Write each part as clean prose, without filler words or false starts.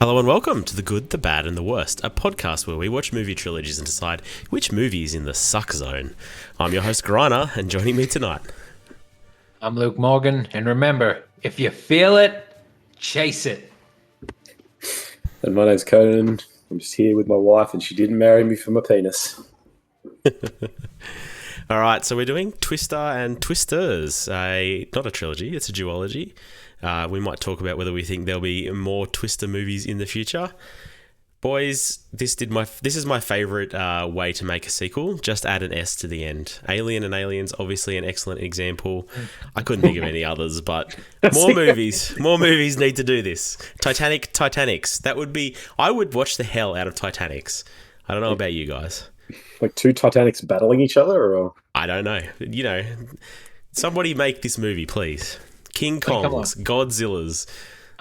Hello and welcome to The Good, the Bad and the Worst, a podcast where we watch movie trilogies and decide which movie is in the suck zone. I'm your host, Griner, and joining me tonight. I'm Luke Morgan, and remember, if you feel it, chase it. And my name's Conan. I'm just here with my wife, and she didn't marry me for my penis. All right, so we're doing Twister and Twisters, not a trilogy, it's a duology. We might talk about whether we think there'll be more Twister movies in the future. Boys, this is my favourite way to make a sequel. Just add an S to the end. Alien and Aliens, obviously an excellent example. I couldn't think of any others, but more movies need to do this. Titanics. I would watch the hell out of Titanics. I don't know about you guys. Like two Titanics battling each other, or I don't know. Somebody make this movie, please. King Kongs, Godzillas.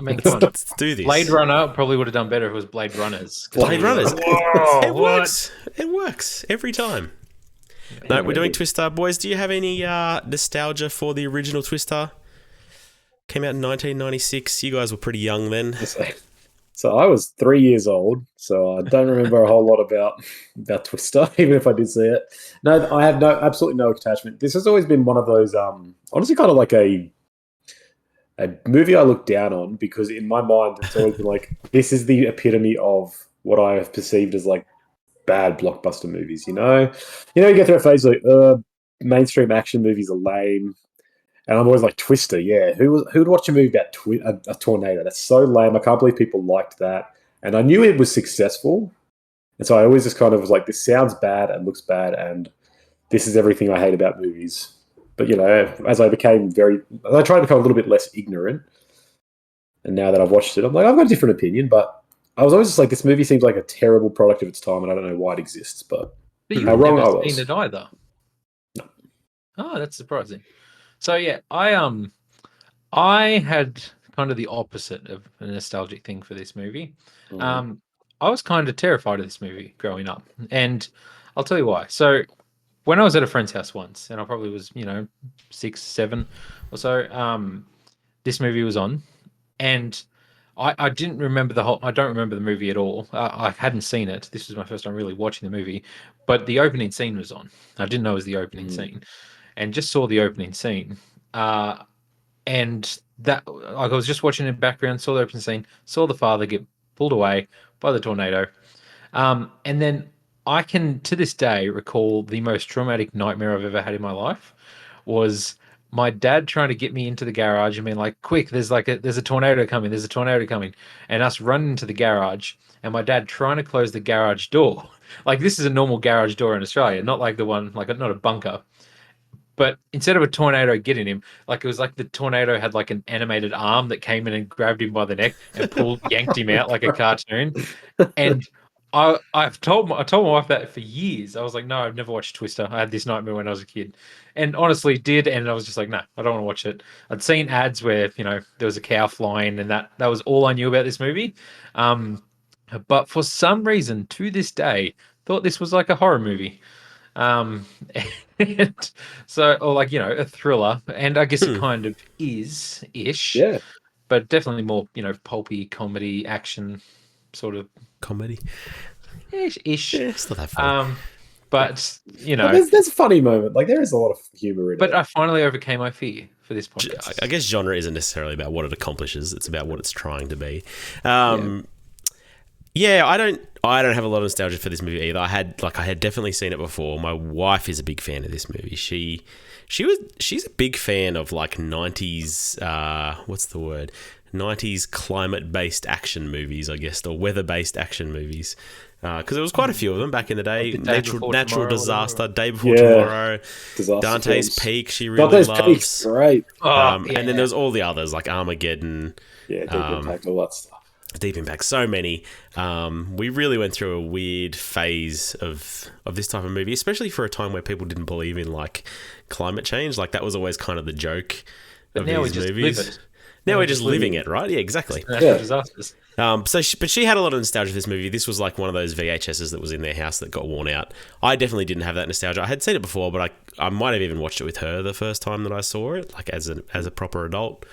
Let's do this. Blade Runner probably would have done better if it was Blade Runners. Blade Runners. Whoa, It works. It works every time. No, we're doing Twister. Boys, do you have any nostalgia for the original Twister? Came out in 1996. You guys were pretty young then. So I was 3 years old, so I don't remember a whole lot about Twister, even if I did see it. No, I have absolutely no attachment. This has always been one of those, honestly, kind of like a movie I look down on, because in my mind it's always been like, this is the epitome of what I have perceived as like bad blockbuster movies. You get through a phase like mainstream action movies are lame, and I'm always like, Twister, yeah. Who'd watch a movie about a tornado? That's so lame. I can't believe people liked that. And I knew it was successful, and so I always just kind of was like, this sounds bad and looks bad, and this is everything I hate about movies. But, as I tried to become a little bit less ignorant, and now that I've watched it, I'm like, I've got a different opinion, but I was always just like, this movie seems like a terrible product of its time, and I don't know why it exists, but you've how wrong I never was. seen it either. No. Oh, that's surprising. So, yeah, I had kind of the opposite of a nostalgic thing for this movie. I was kind of terrified of this movie growing up, and I'll tell you why. So, when I was at a friend's house once, and I probably was, 6, 7 or so, this movie was on, and I didn't remember I don't remember the movie at all. I hadn't seen it. This was my first time really watching the movie, but the opening scene was on. I didn't know it was the opening scene, and just saw the opening scene. And that, like, I was just watching in the background, saw the opening scene, saw the father get pulled away by the tornado, and then I can, to this day, recall the most traumatic nightmare I've ever had in my life was my dad trying to get me into the garage and being like, quick, there's a tornado coming, and us running into the garage, and my dad trying to close the garage door. Like, this is a normal garage door in Australia, not like the one, like, not a bunker. But instead of a tornado getting him, like, it was like the tornado had like an animated arm that came in and grabbed him by the neck and yanked him out like a cartoon. And I told my wife that for years. I was like, no, I've never watched Twister. I had this nightmare when I was a kid, and honestly did. And I was just like, no, I don't want to watch it. I'd seen ads where there was a cow flying, and that was all I knew about this movie. But for some reason, to this day, thought this was like a horror movie. And so, or like, a thriller, and I guess it kind of is-ish. Yeah. But definitely more, pulpy comedy action sort of Comedy. ish. Yeah, it's not that funny. But there's a funny moment. Like, there is a lot of humor in it. But I finally overcame my fear for this podcast. I guess genre isn't necessarily about what it accomplishes; it's about what it's trying to be. Yeah, I don't have a lot of nostalgia for this movie either. I had definitely seen it before. My wife is a big fan of this movie. She's a big fan of like 90s, what's the word? 90s climate-based action movies, I guess, or weather-based action movies. Because there was quite a few of them back in the day. Natural Disaster, Day Before Tomorrow, Disaster Dante's films. Peak, she really Dante's loves. Peak's great. And then there's all the others like Armageddon. Yeah, Deep Impact, all that stuff. Deep Impact, so many. We really went through a weird phase of this type of movie, especially for a time where people didn't believe in like climate change. Like, that was always kind of the joke of these movies. Now we're just living it, right? Yeah, exactly. Natural disasters. But she had a lot of nostalgia for this movie. This was like one of those VHSs that was in their house that got worn out. I definitely didn't have that nostalgia. I had seen it before, but I might have even watched it with her the first time that I saw it, like as a proper adult.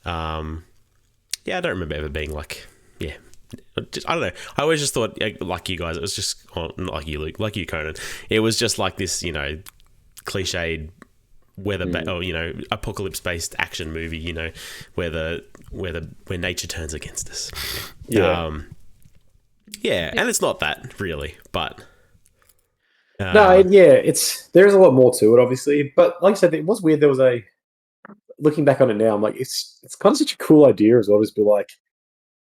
Yeah, I don't remember ever being like, I don't know. I always just thought, like you guys, it was just not like you, Luke, like you, Conan. It was just like this, cliched apocalypse-based action movie, where nature turns against us. Yeah. And it's not that really, but there's a lot more to it, obviously. But like I said, it was weird. There was looking back on it now, I'm like, it's kind of such a cool idea as well. Just be like,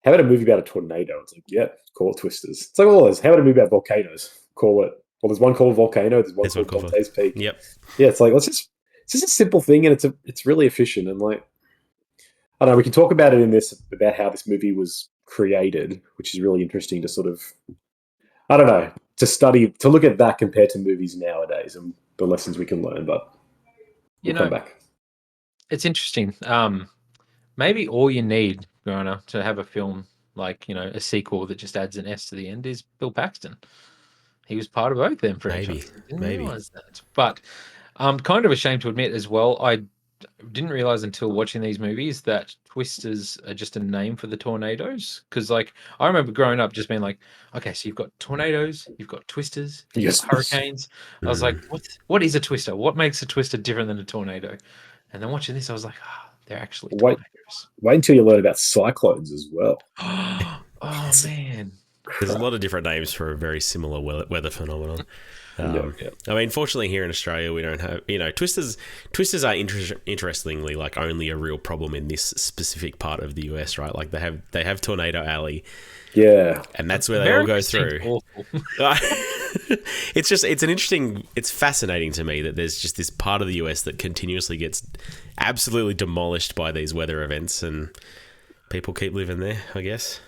how about a movie about a tornado? It's like, yeah, call it Twisters. It's like all those. How about a movie about volcanoes? Call it. Well, there's one called Volcano. There's one called Dante's Peak. Yep. Yeah, it's like it's just a simple thing, and it's really efficient. And like, I don't know, we can talk about it in this about how this movie was created, which is really interesting to sort of, I don't know, to look at that compared to movies nowadays and the lessons we can learn. But we'll come back. It's interesting. Maybe all you need, Grana, to have a film like, a sequel that just adds an S to the end is Bill Paxton. He was part of both them franchises. Didn't realize that. But I'm kind of ashamed to admit as well, I didn't realize until watching these movies that twisters are just a name for the tornadoes. Because, like, I remember growing up just being like, okay, so you've got tornadoes, you've got twisters, you've got hurricanes. I was like, what is a twister? What makes a twister different than a tornado? And then watching this, I was like, they're actually tornadoes. Wait until you learn about cyclones as well. Oh, man. There's a lot of different names for a very similar weather phenomenon. I mean, fortunately, here in Australia, we don't have, twisters. Twisters are interestingly like only a real problem in this specific part of the US, right? Like they have Tornado Alley, and that's where they all go through. It's fascinating to me that there's just this part of the US that continuously gets absolutely demolished by these weather events, and people keep living there, I guess.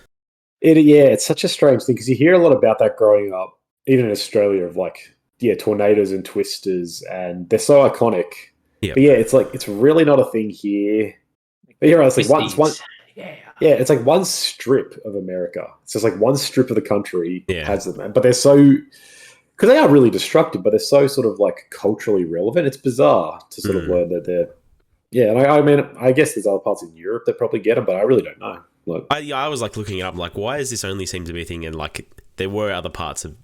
It's such a strange thing because you hear a lot about that growing up, even in Australia, of like, tornadoes and twisters, and they're so iconic. Yep. But it's like, it's really not a thing here. But here, it's like it's like one strip of America. It's just like one strip of the country has them, but they're so, because they are really destructive, but they're so sort of like culturally relevant. It's bizarre to sort of learn that they're. Yeah, and I mean, I guess there's other parts in Europe that probably get them, but I really don't know. Like, I was like looking it up, like, why does this only seem to be a thing? And like, there were other parts of,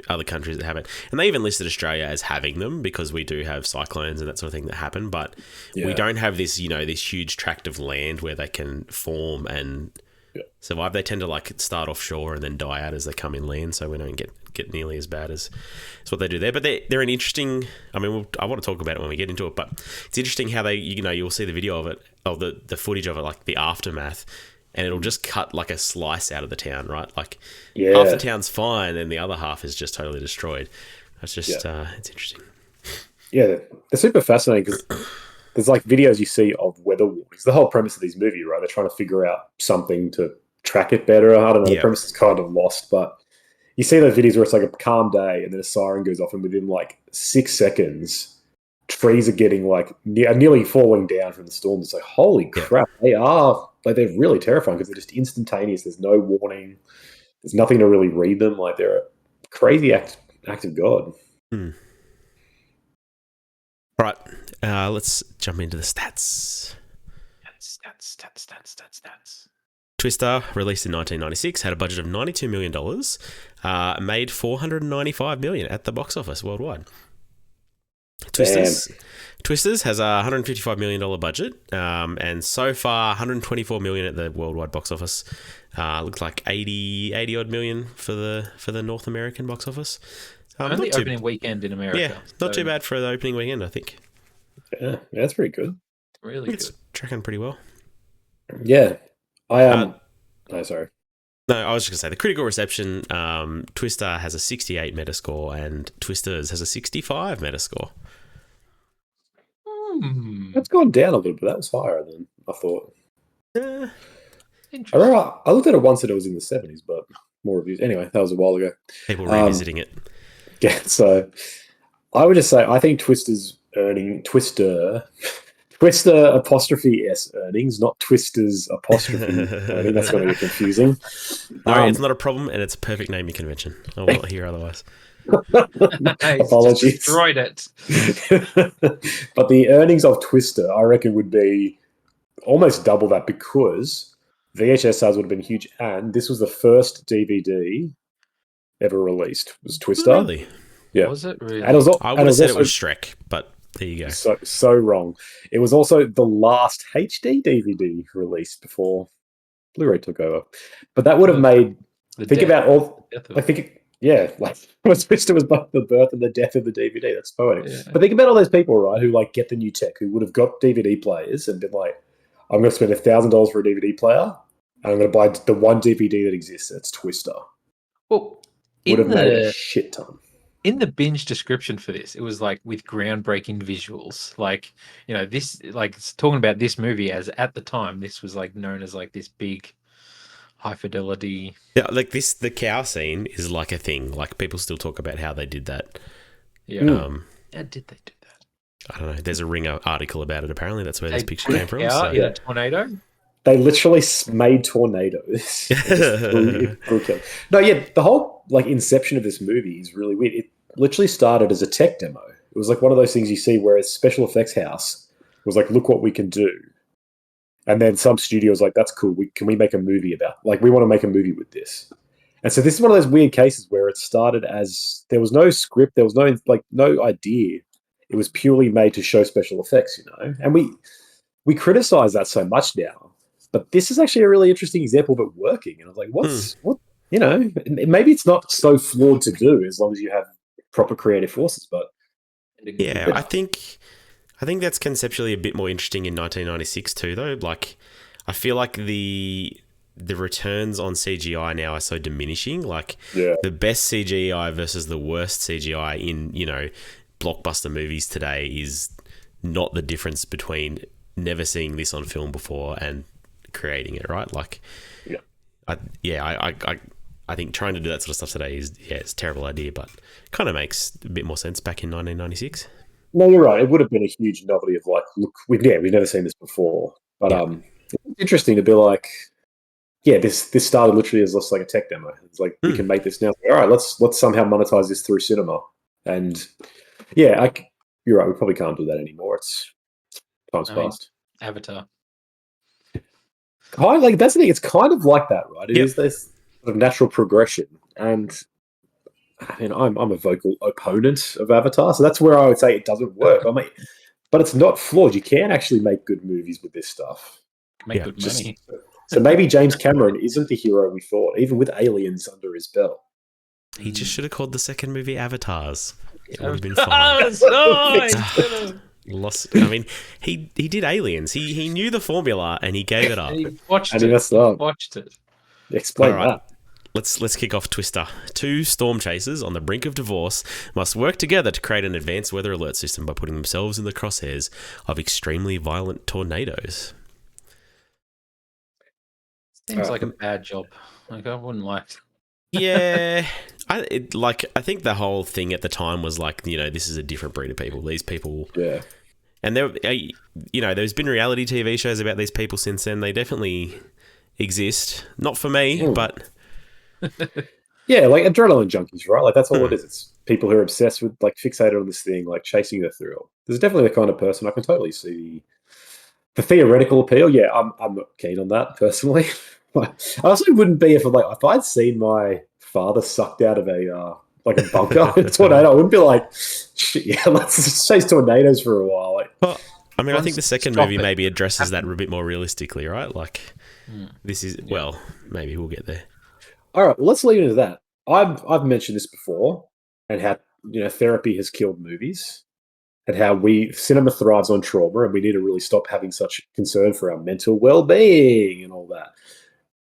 other countries that have it. And they even listed Australia as having them because we do have cyclones and that sort of thing that happen. But we don't have this, this huge tract of land where they can form and survive. They tend to like start offshore and then die out as they come inland. So we don't get nearly as bad as what they do there. But they're an interesting, I mean, I want to talk about it when we get into it. But it's interesting how you'll see the video of it, of the footage of it, like the aftermath. And it'll just cut like a slice out of the town, right? Like half the town's fine and the other half is just totally destroyed. It's just, it's interesting. Yeah, they're super fascinating because there's like videos you see of weather warnings. The whole premise of these movies, right? They're trying to figure out something to track it better. I don't know. The premise is kind of lost, but you see those videos where it's like a calm day and then a siren goes off and within like 6 seconds, trees are getting like nearly falling down from the storm. It's like, holy crap, they're really terrifying because they're just instantaneous. There's no warning. There's nothing to really read them. Like, they're a crazy act of God. All right, let's jump into the stats. Stats. Twister, released in 1996, had a budget of $92 million, made $495 million at the box office worldwide. Twisters has a $155 million budget, and so far $124 million at the worldwide box office. Looks like 80 odd million for the North American box office. Only opening weekend in America. Yeah, not too bad for the opening weekend, I think. Yeah, that's pretty good. Really it's good. Tracking pretty well. Yeah, sorry. No, I was just gonna say the critical reception. Twister has a 68 Metascore, and Twisters has a 65 Metascore. That's gone down a little bit. That was higher than I thought. Interesting. I remember I looked at it once and it was in the 70s, but more reviews. Anyway, that was a while ago. People revisiting it. Yeah, so I would just say I think Twister apostrophe S earnings, not Twisters apostrophe earning. That's going to be confusing. No, it's not a problem, and it's a perfect naming convention. I will not hear otherwise. Apologies. Destroyed it. But the earnings of Twister, I reckon, would be almost double that because VHS sales would have been huge, and this was the first DVD ever released. It was Twister. Really? Yeah. Was it really? And it was, I and would have said it also- was Shrek, but there you go. so wrong. It was also the last HD DVD released before Blu-ray took over. But that would have made about all. I think, Twister was both the birth and the death of the DVD. That's poetic. Yeah. But think about all those people, right, who like get the new tech, who would have got DVD players and been like, "I'm going to spend $1,000 for a DVD player, and I'm going to buy the one DVD that exists. That's Twister." Well, Would have in made a the shit ton. in the binge description for this, it was like with groundbreaking visuals. Like, this, like, it's talking about this movie as at the time, this was like known as like this big high fidelity. Yeah, like the cow scene is like a thing. Like people still talk about how they did that. Yeah. How did they do that? I don't know. There's a Ringer article about it. Apparently, that's where this They picture put came from. it So. out in a tornado. They literally made tornadoes. No, yeah, the whole like inception of this movie is really weird. It literally started as a tech demo. It was like one of those things you see where a special effects house was like, "Look what we can do," and then some studio was like, "That's cool. Can we make a movie about? Like, we want to make a movie with this." And so this is one of those weird cases where it started as there was no script, there was no idea. It was purely made to show special effects, and we criticize that so much now. But this is actually a really interesting example of it working. And I was like, what, maybe it's not so flawed to do as long as you have proper creative forces. But yeah, I think that's conceptually a bit more interesting in 1996 too, though. Like, I feel like the returns on CGI now are so diminishing. Like, the best CGI versus the worst CGI in, blockbuster movies today is not the difference between never seeing this on film before and creating it, right? Like, I think trying to do that sort of stuff today it's a terrible idea, but kind of makes a bit more sense back in 1996. No, you're right. It would have been a huge novelty of like, look, we've never seen this before. But it's interesting to be like, this started literally as just like a tech demo. It's like we can make this now. All right, let's somehow monetize this through cinema. And you're right. We probably can't do that anymore. It's time's past. Avatar. That's the thing. It's kind of like that, right? It is this sort of natural progression, and I mean, I'm a vocal opponent of Avatar, so that's where I would say it doesn't work. I mean, but it's not flawed. You can actually make good movies with this stuff. Make good money. So maybe James Cameron isn't the hero we thought, even with Aliens under his belt. He just should have called the second movie Avatars. It would have been fine. Lost. I mean, he did Aliens. He knew the formula and he gave it up. And he watched And it. he messed up. Watched it. Explain All right. that. Let's kick off Twister. Two storm chasers on the brink of divorce must work together to create an advanced weather alert system by putting themselves in the crosshairs of extremely violent tornadoes. Seems like a bad job. Like, I wouldn't like it. Yeah, I think the whole thing at the time was like, this is a different breed of people. These people, and there, there's been reality TV shows about these people since then. They definitely exist. Not for me, but yeah, like adrenaline junkies, right? Like that's all it is. It's people who are obsessed with, like, fixated on this thing, like chasing the thrill. There's definitely the kind of person I can totally see the theoretical appeal. Yeah, I'm not keen on that personally. I also wouldn't be if I'd seen my father sucked out of a bunker in a tornado. I wouldn't be like, shit, let's chase tornadoes for a while. Well, I mean, I think the second movie maybe addresses that a bit more realistically, right? Like, this is maybe we'll get there. All right, well, let's lead into that. I've mentioned this before, and how therapy has killed movies, and how cinema thrives on trauma, and we need to really stop having such concern for our mental well-being and all that.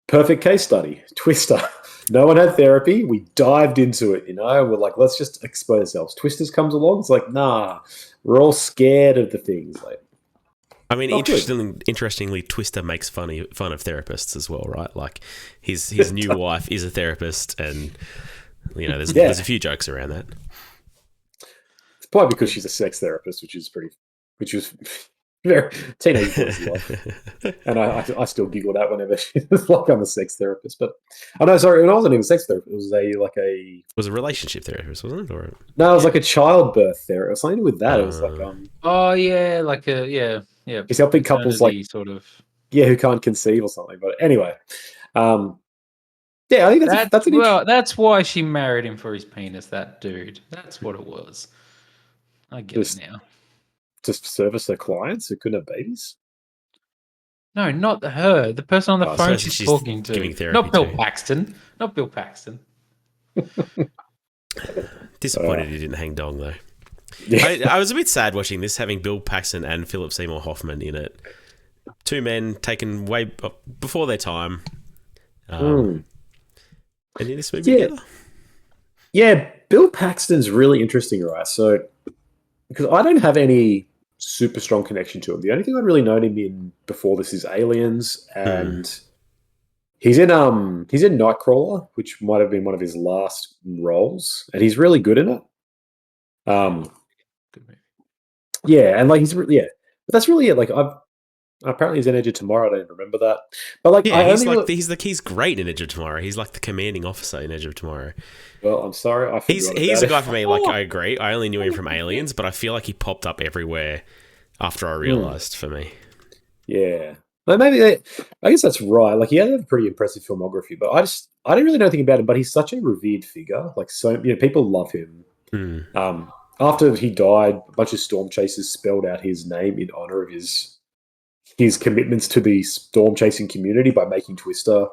Perfect case study, Twister. No one had therapy. We dived into it, We're like, let's just expose ourselves. Twisters comes along. It's like, nah, we're all scared of the things. Like, I mean, interestingly, Twister makes fun of therapists as well, right? Like, his new wife is a therapist, and there's a few jokes around that. It's probably because she's a sex therapist, which was very teenage boys love. And I still giggled out whenever she's like, I'm a sex therapist. But when I wasn't even a sex therapist. It was it was a relationship therapist, wasn't it? No, it was like a childbirth therapist. Something with that. It was like oh yeah, like a yeah. He's helping couples like sort of who can't conceive or something. But anyway, yeah, I think that's an well, that's why she married him for his penis. That dude. That's what it was. I get it now. Just service her clients who couldn't have babies. No, not her. The person on the phone so she's talking to. giving therapy Not Bill to. Paxton. Not Bill Paxton. Disappointed he didn't hang dong though. Yeah. I was a bit sad watching this, having Bill Paxton and Philip Seymour Hoffman in it. Two men taken way before their time. And in this movie together. Yeah, Bill Paxton's really interesting, right? So, because I don't have any super strong connection to him. The only thing I'd really known him in before this is Aliens, and he's in Nightcrawler, which might have been one of his last roles, and he's really good in it. Good movie. Yeah, and like but that's really it. Like apparently he's in Edge of Tomorrow. I don't even remember that, but like he's great in Edge of Tomorrow. He's like the commanding officer in Edge of Tomorrow. Well, I'm sorry, he's a guy for me. Like I agree, I only knew him from Aliens, but I feel like he popped up everywhere after I realized. For me, yeah. Well, maybe I guess that's right. Like he had a pretty impressive filmography, but I didn't really know anything about him. But he's such a revered figure. Like people love him. After he died, a bunch of storm chasers spelled out his name in honor of his commitments to the storm chasing community by making Twister.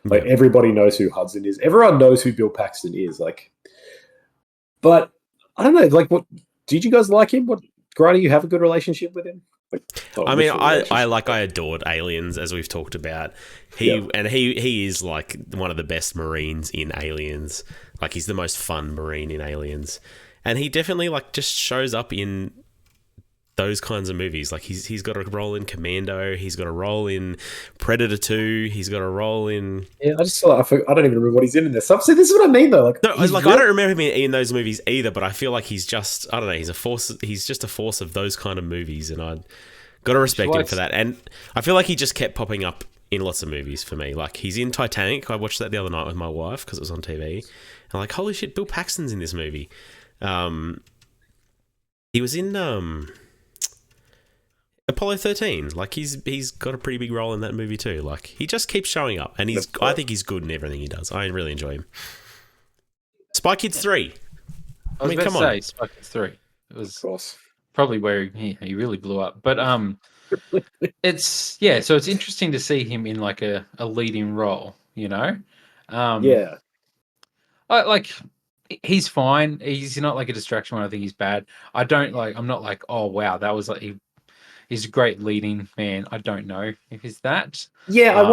Like everybody knows who Hudson is. Everyone knows who Bill Paxton is. Like, but I don't know. Like, what did you guys like him? What, Grady, you have a good relationship with him? Like, I adored Aliens, as we've talked about. He is like one of the best Marines in Aliens. Like he's the most fun Marine in Aliens, and he definitely like just shows up in those kinds of movies. Like he's got a role in Commando, he's got a role in Predator 2, he's got a role in I don't even remember what he's in this. So this is what I mean though. Like, I don't remember him in those movies either, but I feel like he's just he's just a force of those kind of movies, and I got to respect him for that. And I feel like he just kept popping up in lots of movies for me. Like he's in Titanic. I watched that the other night with my wife because it was on TV. And I'm like, holy shit, Bill Paxton's in this movie. He was in Apollo 13. Like he's got a pretty big role in that movie too. Like he just keeps showing up, and I think he's good in everything he does. I really enjoy him. Spy Kids 3. I was about to say Spy Kids 3. It was probably where he really blew up. But it's interesting to see him in like a leading role. You know, he's fine. He's not like a distraction when I think he's bad. I'm not like, oh wow, that was like he's a great leading man. I don't know if he's that. Yeah, I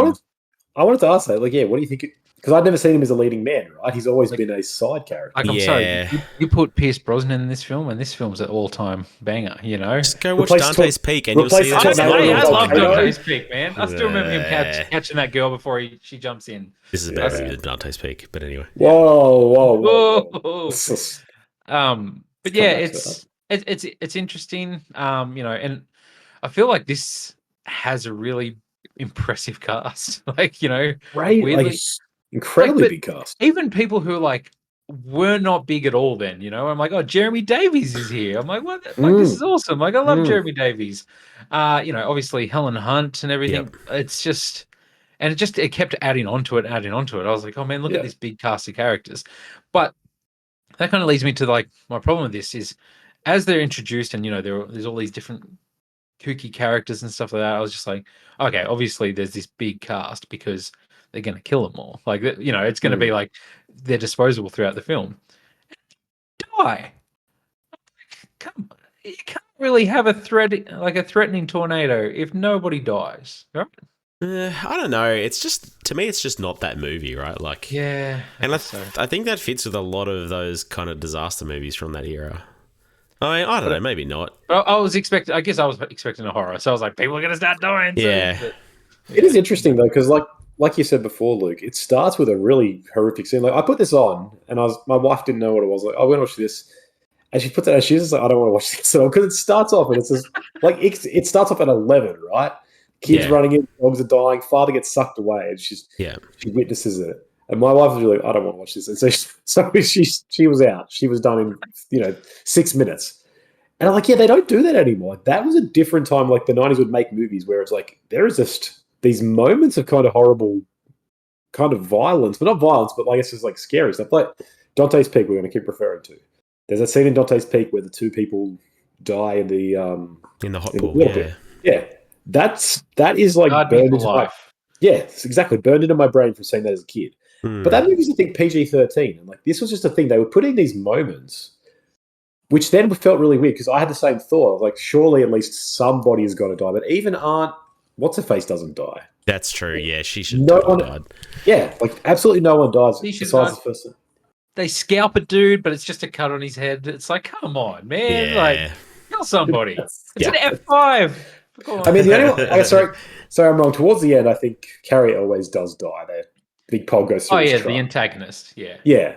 wanted to ask that. Like, what do you think? Because I've never seen him as a leading man, right? He's always been a side character. Like, I'm sorry, you put Pierce Brosnan in this film, and this film's an all-time banger. You know, just go watch Dante's Peak, and you'll see that. I love Dante's Peak, man. I still remember him catching that girl before she jumps in. This is better than Dante's Peak, but anyway. Whoa. But yeah, it's interesting. You know, and I feel like this has a really impressive cast. Like, you know, right? Weirdly, like, incredibly big cast. Even people who like were not big at all then, you know. I'm like, oh, Jeremy Davies is here. I'm like, what? Like, this is awesome. Like, I love Jeremy Davies. You know, obviously Helen Hunt and everything. Yep. It's just, and it kept adding onto it. I was like, oh man, look at this big cast of characters. But that kind of leads me to like my problem with this is, as they're introduced, and you know, there's all these different kooky characters and stuff like that. I was just like, okay, obviously there's this big cast because they're going to kill them all. Like, you know, it's going to be like they're disposable throughout the film. Die. Come on. You can't really have a threatening tornado if nobody dies, right? I don't know. It's just, to me, it's just not that movie, right? Like, yeah. And I think that fits with a lot of those kind of disaster movies from that era. I mean, I don't know, maybe not. I was expecting a horror, so I was like, people are going to start dying. Yeah. It is interesting, though, because like you said before, Luke, it starts with a really horrific scene. Like, I put this on, and my wife didn't know what it was. Like, I'm going to watch this. And she puts it on, she's just like, I don't want to watch this at all. Because it starts off, and it says, like, it starts off at 11, right? Kids running in, dogs are dying, father gets sucked away, and she witnesses it. And my wife was really, I don't want to watch this. And so she was out. She was done in 6 minutes. And I'm like, they don't do that anymore. That was a different time. Like the 90s would make movies where it's like there is just these moments of kind of horrible, kind of violence, but not violence, but I guess it's like scary stuff. Like Dante's Peak, we're going to keep referring to. There's a scene in Dante's Peak where the two people die in the hot in the pool. water. Yeah, that is like Hard burned for into life. it's exactly burned into my brain from seeing that as a kid. But that movie's, I think, PG-13, and like this was just a thing they were putting these moments, which then felt really weird because I had the same thought of like, surely at least somebody has got to die, but even what's her face doesn't die. That's true. Yeah, she should No have one died. Yeah, like absolutely no one dies She should besides die. the first one. They scalp a dude, but it's just a cut on his head. It's like, come on, man! Like, kill somebody. It's an F5. I mean, the only one. Sorry, I'm wrong. Towards the end, I think Carrie always does die. That big pole goes through. Oh his yeah, truck. the antagonist. Yeah, Yeah.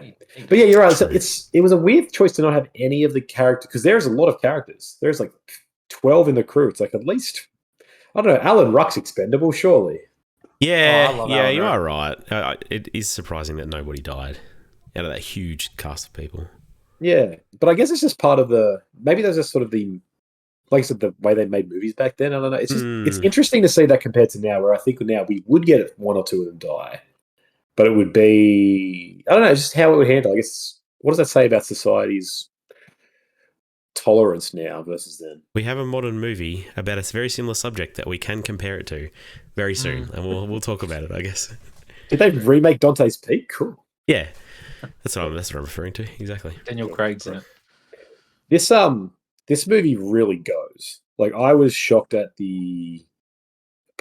But yeah, you're right. So it was a weird choice to not have any of the characters because there's a lot of characters. There's like 12 in the crew. It's like at least, I don't know, Alan Ruck's expendable, surely. Yeah, love yeah, Alan you Ruck. are right. It is surprising that nobody died out of that huge cast of people. Yeah, but I guess it's just part of maybe there's just sort of the, like I said, the way they made movies back then. I don't know. It's just it's interesting to see that compared to now, where I think now we would get one or two of them die, but it would be, I don't know, just how it would handle. I guess, what does that say about society's tolerance now versus then? We have a modern movie about a very similar subject that we can compare it to very soon, and we'll talk about it, I guess. Did they remake Dante's Peak? Cool. Yeah, that's what I'm referring to, exactly. Daniel Craig's in it. This movie really goes. Like, I was shocked at the.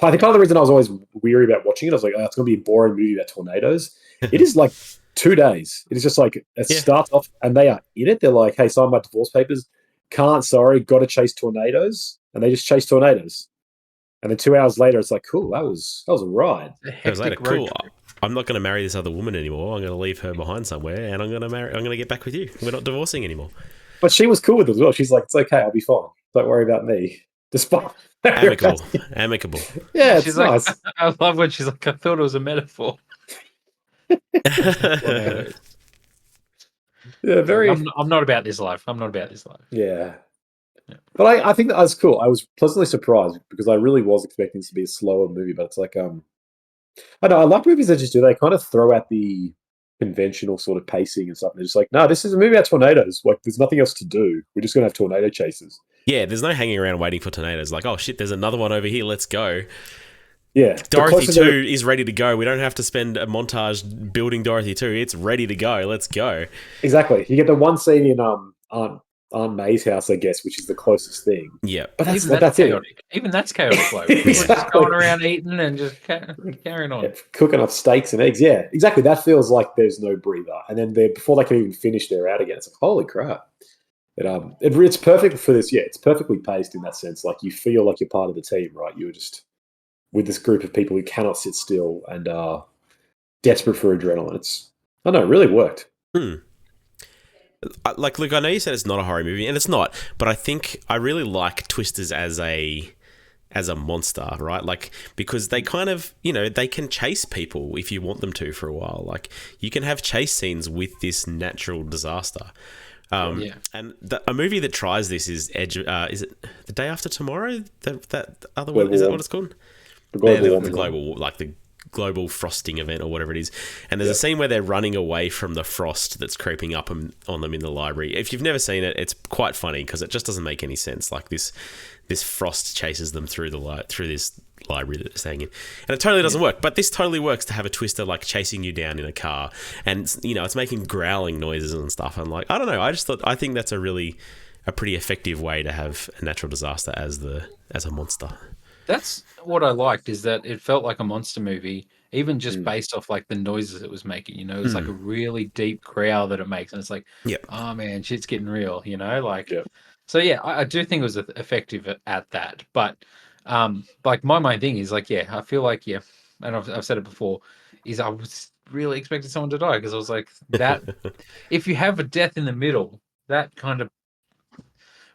I think part of the reason I was always weary about watching it, I was like, oh, it's going to be a boring movie about tornadoes. It is like 2 days. It is just like, it starts off and they are in it. They're like, hey, sign my divorce papers. Can't, sorry, got to chase tornadoes. And they just chase tornadoes. And then 2 hours later, it's like, cool, that was a ride. Hours later, cool. I'm not going to marry this other woman anymore. I'm going to leave her behind somewhere, and I'm going to get back with you. We're not divorcing anymore. But she was cool with it as well. She's like, it's okay, I'll be fine. Don't worry about me. Despite amicable. Yeah, She's it's like, nice. I love when she's like, I thought it was a metaphor. Yeah, very. I'm not about this life. I'm not about this life. Yeah. But I think that was cool. I was pleasantly surprised because I really was expecting this to be a slower movie, but it's like, I don't know, I like movies that just do, they kind of throw out the conventional sort of pacing and stuff. And they're just like, no, this is a movie about tornadoes. Like, there's nothing else to do. We're just going to have tornado chases. Yeah, there's no hanging around waiting for tornadoes. Like, oh shit, there's another one over here. Let's go. Yeah. Dorothy 2 is ready to go. We don't have to spend a montage building Dorothy 2. It's ready to go. Let's go. Exactly. You get the one scene in Aunt May's house, I guess, which is the closest thing. Yeah. But that's chaotic. Even that's chaotic. Like, Exactly. We're just going around eating and just carrying on. Yeah, cooking up steaks and eggs. Yeah, exactly. That feels like there's no breather. And then before they can even finish, they're out again. It's like, holy crap. It's perfect for this. Yeah, it's perfectly paced in that sense. Like, you feel like you're part of the team, right? You're just with this group of people who cannot sit still and are desperate for adrenaline. I don't know, it really worked. Like, look, I know you said it's not a horror movie, and it's not, but I think I really like Twisters as a monster, right? Like, because they kind of, they can chase people if you want them to for a while. Like, you can have chase scenes with this natural disaster. And a movie that tries this is is it The Day After Tomorrow? That other one, is that what it's called? The global frosting event or whatever it is. And there's a scene where they're running away from the frost that's creeping up on them in the library. If you've never seen it, it's quite funny because it just doesn't make any sense. Like, this frost chases them through this library that they're staying in, and it totally doesn't work. But this totally works to have a twister like chasing you down in a car, and it's making growling noises and stuff. And like, I don't know, I think that's a pretty effective way to have a natural disaster as a monster. That's what I liked, is that it felt like a monster movie, even just based off like the noises it was making. It's like a really deep growl that it makes, and it's like, oh man, shit's getting real. So yeah, I do think it was effective at that. But like, my main thing is like, I feel like, and I've said it before, is I was really expecting someone to die, because I was like, that if you have a death in the middle, that kind of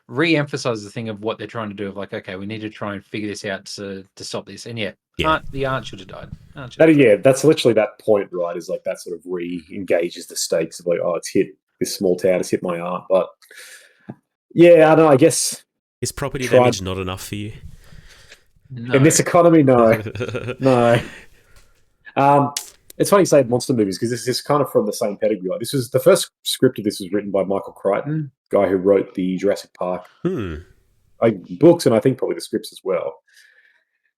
re-emphasize the thing of what they're trying to do, of like, okay, we need to try and figure this out to stop this. And the aunt should have died. That's literally that point, right? Is like that sort of re-engages the stakes of like, oh, it's hit this small town, it's hit my aunt. But yeah, I don't know, I guess, is property damage not enough for you? No. In this economy, no. No. It's funny you say monster movies because this is kind of from the same pedigree. Like, this was the first script of this was written by Michael Crichton, guy who wrote the Jurassic Park books, and I think probably the scripts as well.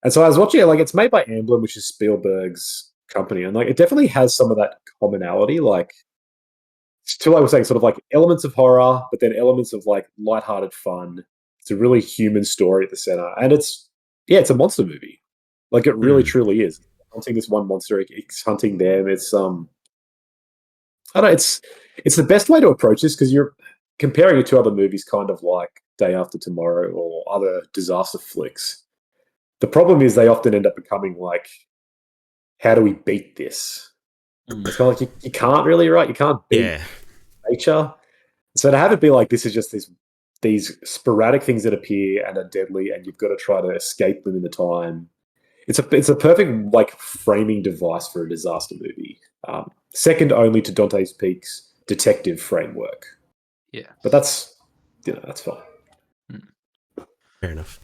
And so I was watching it, like, it's made by Amblin, which is Spielberg's company, and like it definitely has some of that commonality. Like, still, I was saying, sort of like elements of horror, but then elements of like lighthearted fun. It's a really human story at the center, and it's a monster movie. Like, it really truly is. Hunting this one monster, it's hunting them. It's I don't know. It's the best way to approach this because you're comparing it to other movies, kind of like Day After Tomorrow or other disaster flicks. The problem is they often end up becoming like, how do we beat this? It's kind of like you can't really, right? You can't beat nature. So to have it be like this is just these sporadic things that appear and are deadly, and you've got to try to escape them in the time. It's a perfect like framing device for a disaster movie. Second only to Dante's Peak's detective framework. Yeah, but that's fine. Fair enough.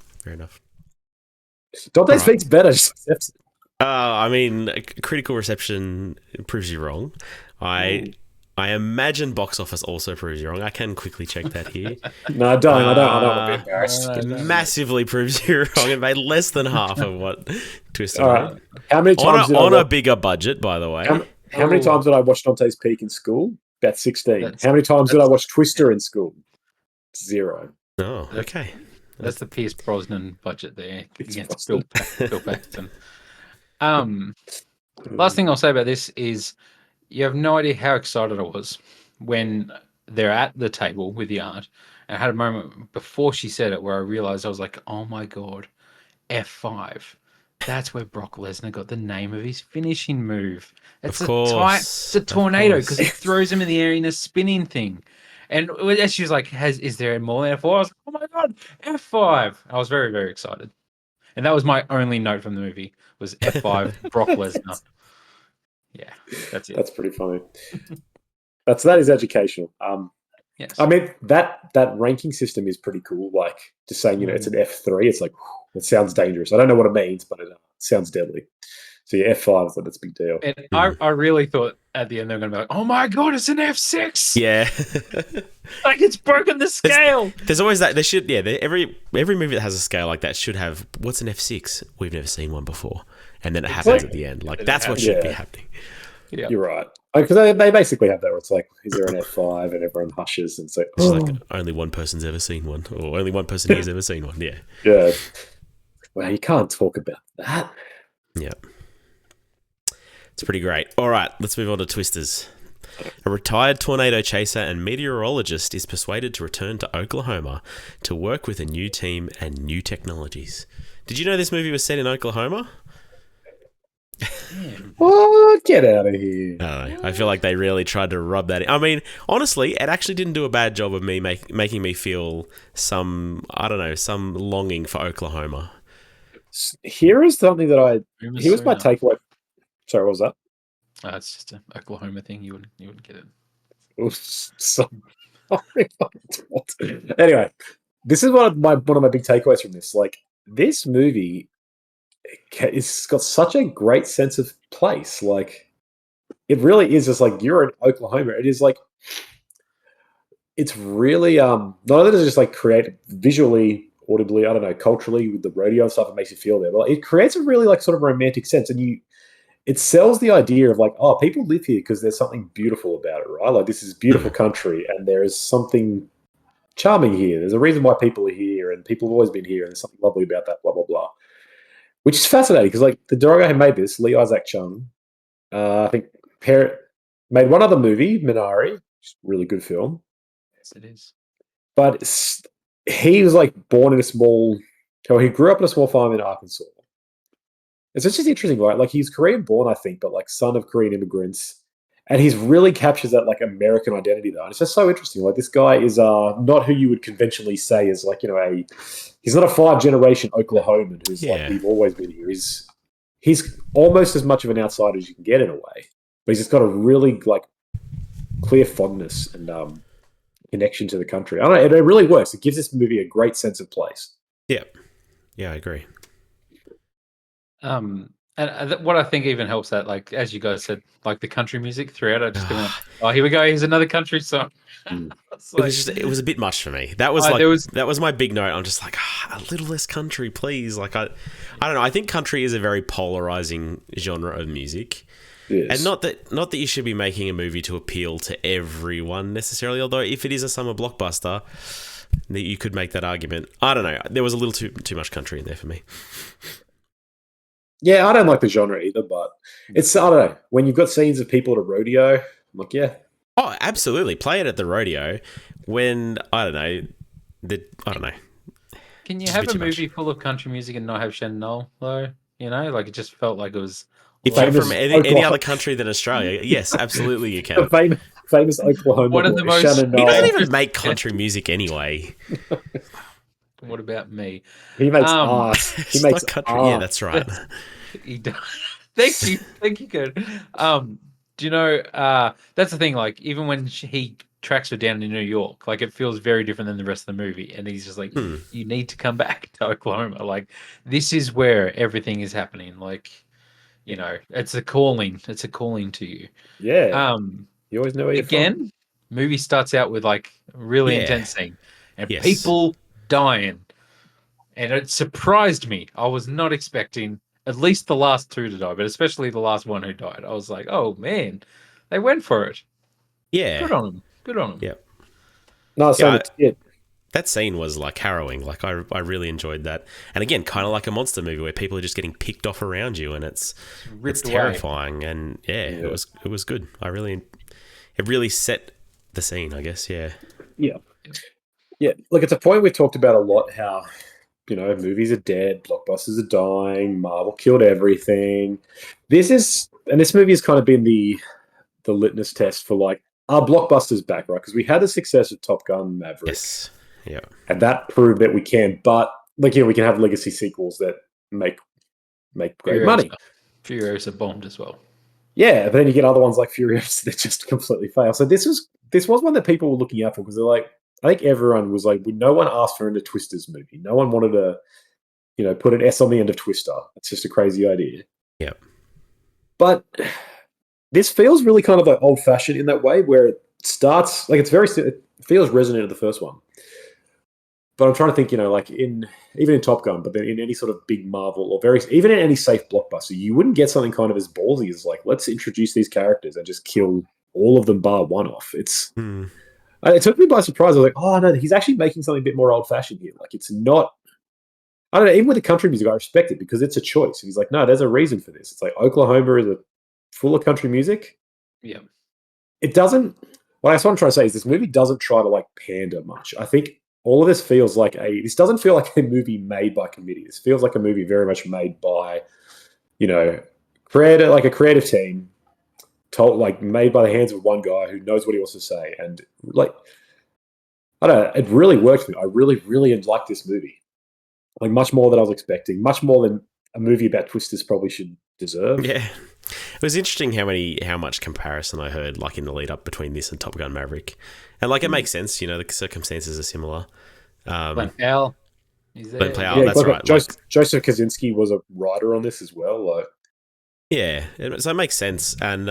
Dante's Peak's better. Just accept it. I mean, critical reception proves you wrong. I imagine box office also proves you wrong. I can quickly check that here. No, I don't want to be embarrassed. It massively proves you wrong. It made less than half of what Twister All made. right. How many times on a bigger budget, by the way. How many times did I watch Dante's Peak in school? About 16. How many times did I watch Twister in school? 0. Oh, okay. That's the Pierce Brosnan budget there against Bill Paxton. Last thing I'll say about this is you have no idea how excited I was when they're at the table with the aunt. And I had a moment before she said it where I realized I was like, oh my God, F5. That's where Brock Lesnar got the name of his finishing move. It's a tornado because he throws him in the air in a spinning thing. And she was like, is there more than F4? I was like, oh my God, F5. I was very, very excited. And that was my only note from the movie was F5, Brock Lesnar. Yeah, that's it. That's pretty funny. That is educational. Yes. I mean, that ranking system is pretty cool. Like, just saying, it's an F3, it's like, it sounds dangerous. I don't know what it means, but it sounds deadly. So yeah, F5 is like, that's a big deal. And I really thought at the end they were going to be like, oh my God, it's an F6. Yeah. Like, it's broken the scale. There's always that. They should, every movie that has a scale like that should have, what's an F6? We've never seen one before. And then it happens at the end. Like, that's what should be happening. Yeah. You're right. Because they basically have that where it's like, is there an F5? And everyone hushes and say, it's like only one person's ever seen one, or only one person here's ever seen one. Yeah. Yeah. Well, you can't talk about that. Yeah. It's pretty great. All right, let's move on to Twisters. A retired tornado chaser and meteorologist is persuaded to return to Oklahoma to work with a new team and new technologies. Did you know this movie was set in Oklahoma? What? Get out of here. I feel like they really tried to rub that in. I mean, honestly, it actually didn't do a bad job of me making me feel some longing for Oklahoma. Here is something that here's my takeaway. Sorry, what was that? It's just an Oklahoma thing. You wouldn't get it. Anyway, this is one of my big takeaways from this. Like, this movie, it's got such a great sense of place. Like, it really is just like you're in Oklahoma. It is like, it's really not only does it just like create visually, audibly, I don't know, culturally with the rodeo and stuff, it makes you feel there, but it creates a really like sort of romantic sense, and it sells the idea of like, oh, people live here because there's something beautiful about it, right? Like, this is beautiful country and there is something charming here. There's a reason why people are here and people have always been here and there's something lovely about that, blah, blah, blah. Which is fascinating because like the director who made this, Lee Isaac Chung, I think made one other movie, Minari, which is a really good film. Yes, it is. But he was like born in he grew up in a small farm in Arkansas. It's just interesting, right? Like, he's Korean born, I think, but like son of Korean immigrants. And he's really captures that like American identity though. And it's just so interesting. Like, this guy is not who you would conventionally say is like, he's not a 5-generation Oklahoman who's like, we've always been here. He's almost as much of an outsider as you can get in a way. But he's just got a really like clear fondness and connection to the country. I don't know, it really works. It gives this movie a great sense of place. Yeah. Yeah, I agree. What I think even helps that, like as you guys said, like the country music throughout, I just kind of, oh, here we go, here's another country song. Mm. It's It like, was just, it was a bit much for me. That was there was, that was my big note. I'm just like, a little less country, please. Like, I don't know. I think country is a very polarizing genre of music. Yes. And not that you should be making a movie to appeal to everyone necessarily, although if it is a summer blockbuster, you could make that argument. I don't know. There was a little too much country in there for me. Yeah, I don't like the genre either, but it's, I don't know, when you've got scenes of people at a rodeo, I'm like, yeah. Oh, absolutely. Play it at the rodeo when, I don't know. can you Just a have bit a too much. movie full of country music and not have Shannon Knoll though? You know, like it just felt like it was. If you're Famous from any Oklahoma- other country than Australia, yes, absolutely you The can. famous Oklahoma One of boy, the most- Shannon He Knoll. doesn't even make country music anyway. What about me? He makes Um, art. He It's makes not country. art. Yeah, that's right. He does. Thank you, good. Do you know? That's the thing. Like, even when he tracks her down in New York, like it feels very different than the rest of the movie. And he's just like, you need to come back to Oklahoma. Like, this is where everything is happening. Like, you know, it's a calling. It's a calling to you. Yeah. You always know where you're from. Again, movie starts out with like a really Yeah. intense scene and Yes. people dying. And it surprised me. I was not expecting at least the last two to die, but especially the last one who died. I was like, oh man, they went for it. Yeah. Good on them. Good on them. Yeah. No, so Yeah, yeah, That scene was like harrowing. Like I really enjoyed that. And again, kind of like a monster movie where people are just getting picked off around you and it's Ripped away. terrifying. And it was good. It really set the scene, I guess. Yeah. yeah. Look, it's a point we've talked about a lot. How movies are dead, blockbusters are dying, Marvel killed everything. This movie has kind of been the litmus test for like, are blockbusters back, right? Because we had the success of Top Gun Maverick. Yes. Yeah. And that proved that we can. But like, we can have legacy sequels that make great money. Furiosa bombed as well. Yeah, but then you get other ones like Furiosa that just completely fail. So this was one that people were looking out for because they're like, I think everyone was like, no one asked for a Twisters movie. No one wanted to, put an S on the end of Twister. It's just a crazy idea. Yeah. But this feels really kind of like old fashioned in that way, where it starts like it feels resonant to the first one. But I'm trying to think, like even in Top Gun, but then in any sort of big Marvel or even in any safe blockbuster, you wouldn't get something kind of as ballsy as like, let's introduce these characters and just kill all of them bar one off. It took me by surprise. I was like, oh no, he's actually making something a bit more old fashioned here. Like it's not. I don't know. Even with the country music, I respect it because it's a choice. And he's like, no, there's a reason for this. It's like Oklahoma is full of country music. Yeah. It doesn't. What I'm trying to say is this movie doesn't try to like pander much. I think all of this feels like this doesn't feel like a movie made by committee. This feels like a movie very much made by, a creative team, made by the hands of one guy who knows what he wants to say. And like, I don't know, it really worked for me. I really, really liked this movie. Like much more than I was expecting, much more than a movie about Twisters probably should deserve. Yeah. It was interesting how much comparison I heard like in the lead up between this and Top Gun Maverick. And like it makes sense, the circumstances are similar. Glenn Powell. He's there. Glenn Powell, that's right. Joseph Kaczynski was a writer on this as well. Yeah, so it makes sense. And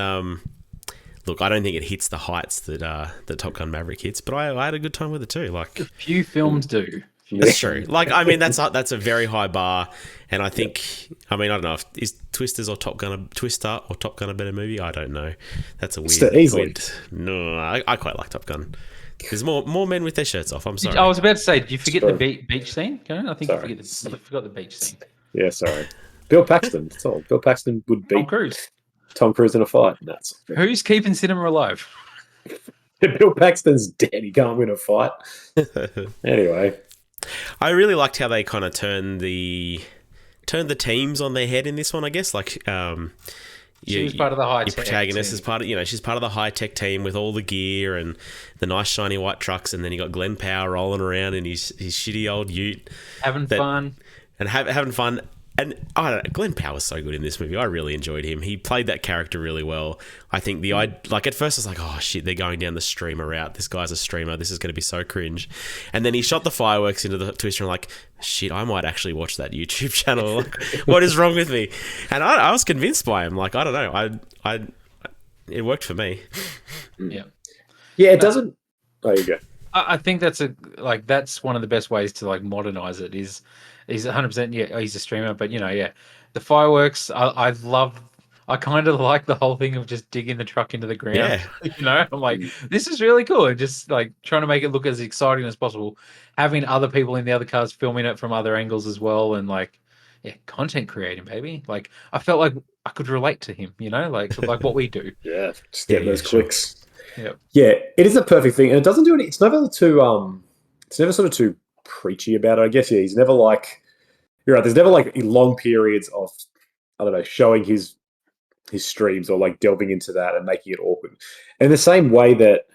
look, I don't think it hits the heights that Top Gun Maverick hits, but I had a good time with it too. Like few films do. That's true. Like, I mean, that's a very high bar, and I think, I don't know, is Twister or Top Gun a better movie? I don't know. That's a weird. No, I quite like Top Gun. There's more men with their shirts off. I'm sorry. I was about to say, did you forget the beach scene? I think you forgot the beach scene. Yeah, sorry. Bill Paxton. That's all. Bill Paxton would beat Tom Cruise in a fight. Who's keeping cinema alive? Bill Paxton's dead. He can't win a fight. Anyway. I really liked how they kind of turned the teams on their head in this one, I guess. Like, she was part of the high tech. Your protagonist is part of, she's part of the high tech team with all the gear and the nice shiny white trucks, and then you got Glenn Powell rolling around in his shitty old ute, having fun. And having fun. And I don't know, Glenn Powell's so good in this movie. I really enjoyed him. He played that character really well. I think like at first I was like, oh shit, they're going down the streamer route. This guy's a streamer. This is going to be so cringe. And then he shot the fireworks into the Twister and like, shit, I might actually watch that YouTube channel. Like, what is wrong with me? And I was convinced by him. Like, I don't know. It worked for me. Yeah. Yeah, it doesn't. There you go. I think that's one of the best ways to like modernize it. Is he's 100%. Yeah, he's a streamer, but the fireworks. I kind of like the whole thing of just digging the truck into the ground. Yeah. I'm like, this is really cool. And just like trying to make it look as exciting as possible. Having other people in the other cars filming it from other angles as well, and like, content creating, baby. Like I felt like I could relate to him. Like what we do. Yeah, just get those sure. clicks. Yeah, yeah, it is a perfect thing, and it doesn't do any. It's never too it's never sort of too preachy about it. I guess he's never like. You're right. There's never like long periods of I don't know showing his streams or like delving into that and making it awkward. And in the same way that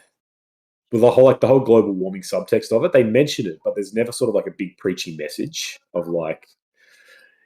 with the whole global warming subtext of it, they mention it, but there's never sort of like a big preachy message of like,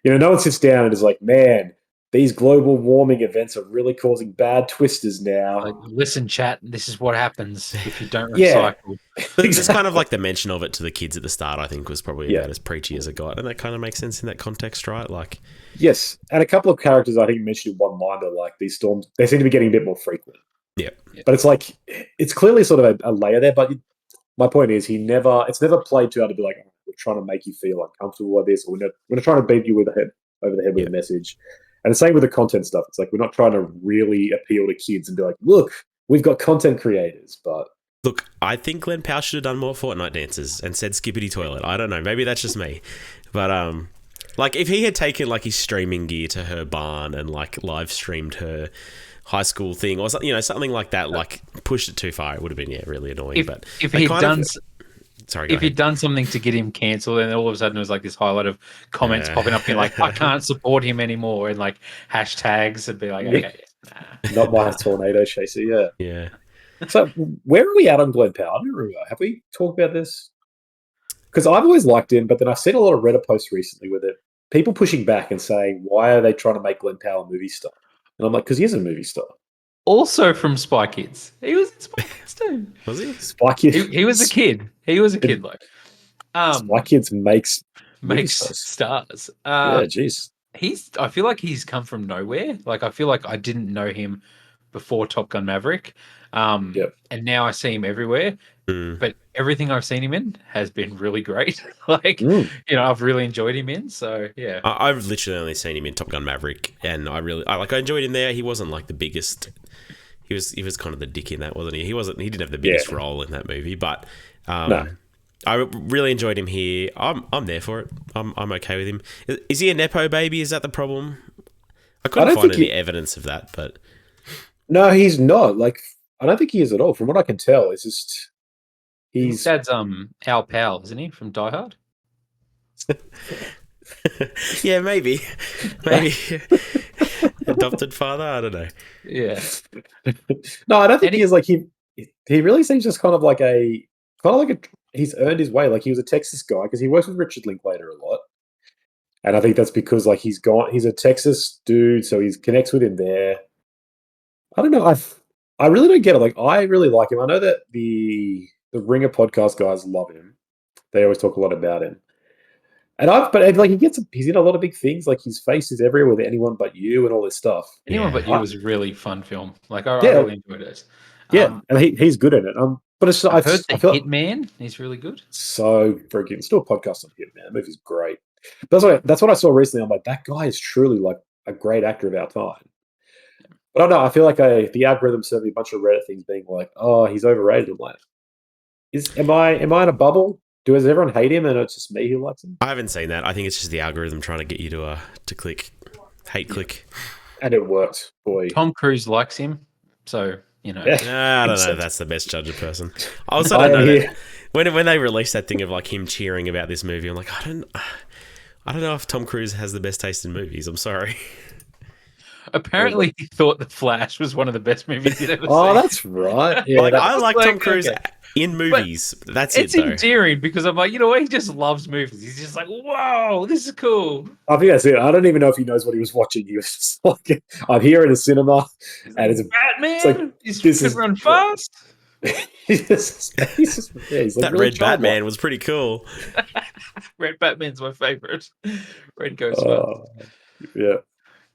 no one sits down and is like, man, these global warming events are really causing bad twisters now. like, listen, chat. This is what happens if you don't Yeah. recycle. It's just kind of like the mention of it to the kids at the start, I think, was probably about as preachy as it got. And that kind of makes sense in that context, right? Like, Yes, and a couple of characters I think mentioned in one line that like these storms, they seem to be getting a bit more frequent. Yeah. But it's like, it's clearly sort of a layer there, but my point is it's never played too hard to be like, oh, we're trying to make you feel uncomfortable with this, or we're not trying to beat you over the head with a message. And the same with the content stuff. It's like, we're not trying to really appeal to kids and be like, look, we've got content creators, but... Look, I think Glenn Powell should have done more Fortnite dances and said skippity toilet. I don't know. Maybe that's just me. But, like, if he had taken, like, his streaming gear to her barn and, like, live streamed her high school thing or something, something like that, like, pushed it too far, it would have been, really annoying. If he'd done... Sorry, if he'd done something to get him cancelled, and all of a sudden it was like this highlight of comments popping up, being like, I can't support him anymore, and like hashtags, and be like, okay, Not my tornado chaser, yeah. Yeah. So where are we at on Glenn Powell? I don't remember. Have we talked about this? Because I've always liked him, but then I've seen a lot of Reddit posts recently with it. People pushing back and saying, why are they trying to make Glenn Powell a movie star? And I'm like, because he is a movie star. Also from Spy Kids. He was in Spy Kids too. Was he? Spy Kids. He was a kid. He was a kid, like. Spy Kids makes stars. Yeah, jeez. I feel like he's come from nowhere. Like, I feel like I didn't know him before Top Gun Maverick. And now I see him everywhere. But everything I've seen him in has been really great. Like, I've really enjoyed him in. So, yeah. I've literally only seen him in Top Gun Maverick, and I enjoyed him there. He wasn't like the biggest. He was kind of the dick in that, wasn't he? He didn't have the biggest role in that movie, but No. I really enjoyed him here. I'm there for it. I'm okay with him. Is he a nepo baby? Is that the problem? I couldn't find any evidence of that, but no, he's not. Like, I don't think he is at all. From what I can tell, it's just His dad's Al Powell, isn't he, from Die Hard? yeah, maybe adopted father. I don't know. Yeah. No, I don't think he is. Like he really seems just kind of like he's earned his way. Like, he was a Texas guy because he works with Richard Linklater a lot, and I think that's because like he's a Texas dude, so he connects with him there. I don't know. I really don't get it. Like, I really like him. I know that the Ringer podcast guys love him. They always talk a lot about him. He's in a lot of big things. Like, his face is everywhere with Anyone But You and all this stuff. Anyone But You was a really fun film. Like, I really enjoyed it. Yeah, and he's good in it. But it's I heard The Hitman. He's really good. So freaking. It's still a podcast on Hitman. That movie's great. That's what I saw recently. I'm like, that guy is truly like a great actor of our time. But I don't know. I feel like the algorithm sent me a bunch of Reddit things being like, "Oh, he's overrated." I'm like, am I in a bubble? Does everyone hate him and it's just me who likes him? I haven't seen that. I think it's just the algorithm trying to get you to click, click, and it worked. Boy, Tom Cruise likes him, so I don't know if that's the best judge of person. I also don't know that when they released that thing of like him cheering about this movie, I'm like, I don't know if Tom Cruise has the best taste in movies. I'm sorry. Apparently, he thought The Flash was one of the best movies he'd ever Oh, seen. that's right. Yeah, Like, I like like, Tom Cruise okay. in movies. That's It's it, though. endearing because I'm like, you know what? He just loves movies. He's just like, whoa, this is cool. I think that's it. I don't even know if he knows what he was watching. He was just like, I'm here in the cinema, and it's Batman. like, He's this can is- run fast. he's just yeah, he's like That really red childlike. Batman was pretty cool. Red Batman's my favorite. Red Ghost Oh, yeah,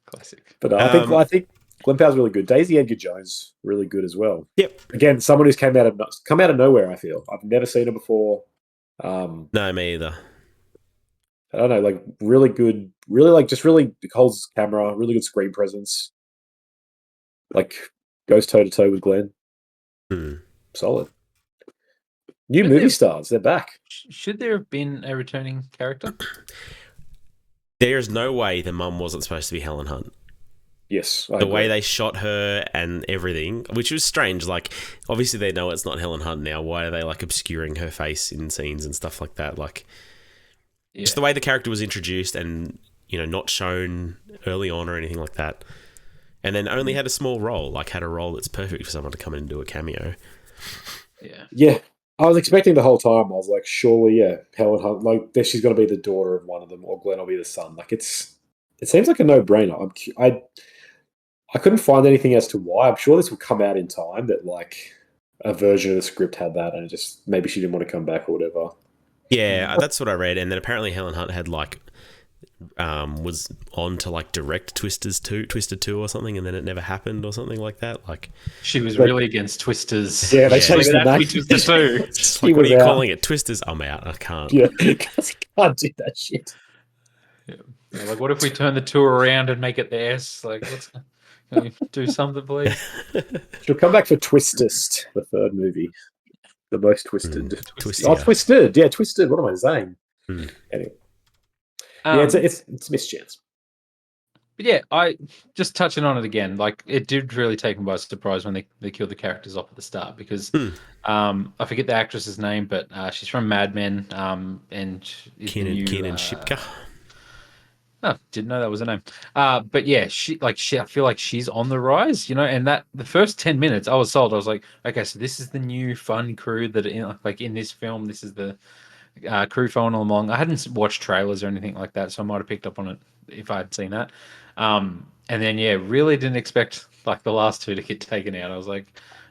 classic. but I think Glen Powell's really good. Daisy Edgar Jones really good as well. Yep. Again, someone who's come out of nowhere. I feel I've never seen her before. No, me either. I don't know, like really good, really like just really holds camera, really good screen presence. Like goes toe to toe with Glenn. Hmm. Solid. New Should movie there- stars, they're back. Should there have been a returning character? There's no way the mum wasn't supposed to be Helen Hunt. Yes, The way they shot her and everything, which was strange. Like, obviously they know it's not Helen Hunt now. Why are they like obscuring her face in scenes and stuff like that? Like, just the way the character was introduced and, you know, not shown early on or anything like that. And then only had a small role, like had a role that's perfect for someone to come in and do a cameo. Yeah. I was expecting the whole time. I was like, surely, yeah, Helen Hunt, like she's going to be the daughter of one of them, or Glenn will be the son. Like it seems like a no-brainer. I couldn't find anything as to why. I'm sure this will come out in time that like a version of the script had that, and just maybe she didn't want to come back or whatever. Yeah, that's what I read. And then apparently Helen Hunt had like was on to like direct Twister 2 or something, and then it never happened or something like that. Like She was really against Twisters. Yeah, they Yeah. changed the name. Twister 2. it's He like, what was are you out. calling it? Twisters? I'm out. I can't. Yeah, because he can't do that shit. Yeah, like, what if we turn the 2 around and make it the S? Like, can you do something, please? She'll come back for Twistest, the third movie. The most twisted. Twisted. Oh, Twisted. Yeah, Twisted. What am I saying? Hmm. Anyway. Yeah, it's missed chance. But yeah, I just touching on it again. Like, it did really take me by surprise when they killed the characters off at the start because I forget the actress's name, but she's from Mad Men. And Keenan Shipka. Oh, didn't know that was her name. But yeah, she I feel like she's on the rise, you know. And that the first 10 minutes, I was sold. I was like, okay, so this is the new fun crew that in this film, this is the crew following along. I hadn't watched trailers or anything like that, so I might have picked up on it if I had seen that. And then yeah, really didn't expect like the last two to get taken out. I was like,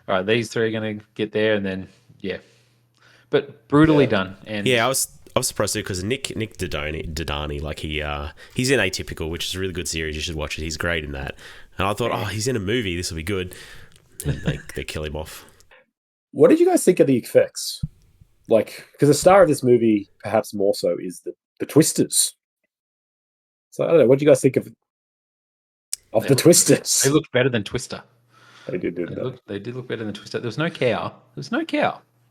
all right, these three are going to get there, and then yeah, but brutally done. And Yeah, I was surprised too because Nick Dodani, like he's in Atypical, which is a really good series. You should watch it. He's great in that. And I thought, oh, he's in a movie. This will be good. And they kill him off. What did you guys think of the effects? Like, because the star of this movie, perhaps more so, is the Twisters. So I don't know. What do you guys think of the Twisters? they looked better than Twister. They did do that. They did look better than Twister. There was no cow.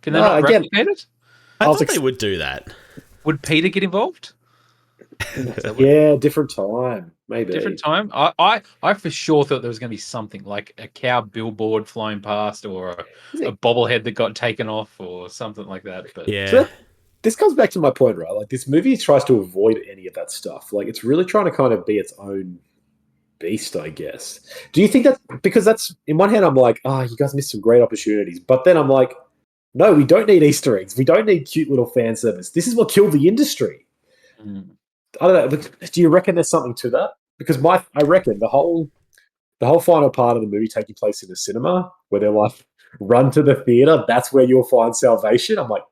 Can they No, not again- replicate it? I I was thought they would do that. Would Peter get involved? Yeah, different time, maybe. Different time. I for sure thought there was going to be something like a cow billboard flying past, or a bobblehead that got taken off, or something like that. But Yeah. So this comes back to my point, right? Like this movie tries to avoid any of that stuff. Like it's really trying to kind of be its own beast, I guess. Do you think that because that's in one hand I'm like, you guys missed some great opportunities, but then I'm like, no, we don't need Easter eggs. We don't need cute little fan service. This is what killed the industry. I don't know. Do you reckon there's something to that? Because I reckon the whole final part of the movie taking place in the cinema, where they're like, run to the theater. That's where you'll find salvation. I'm like,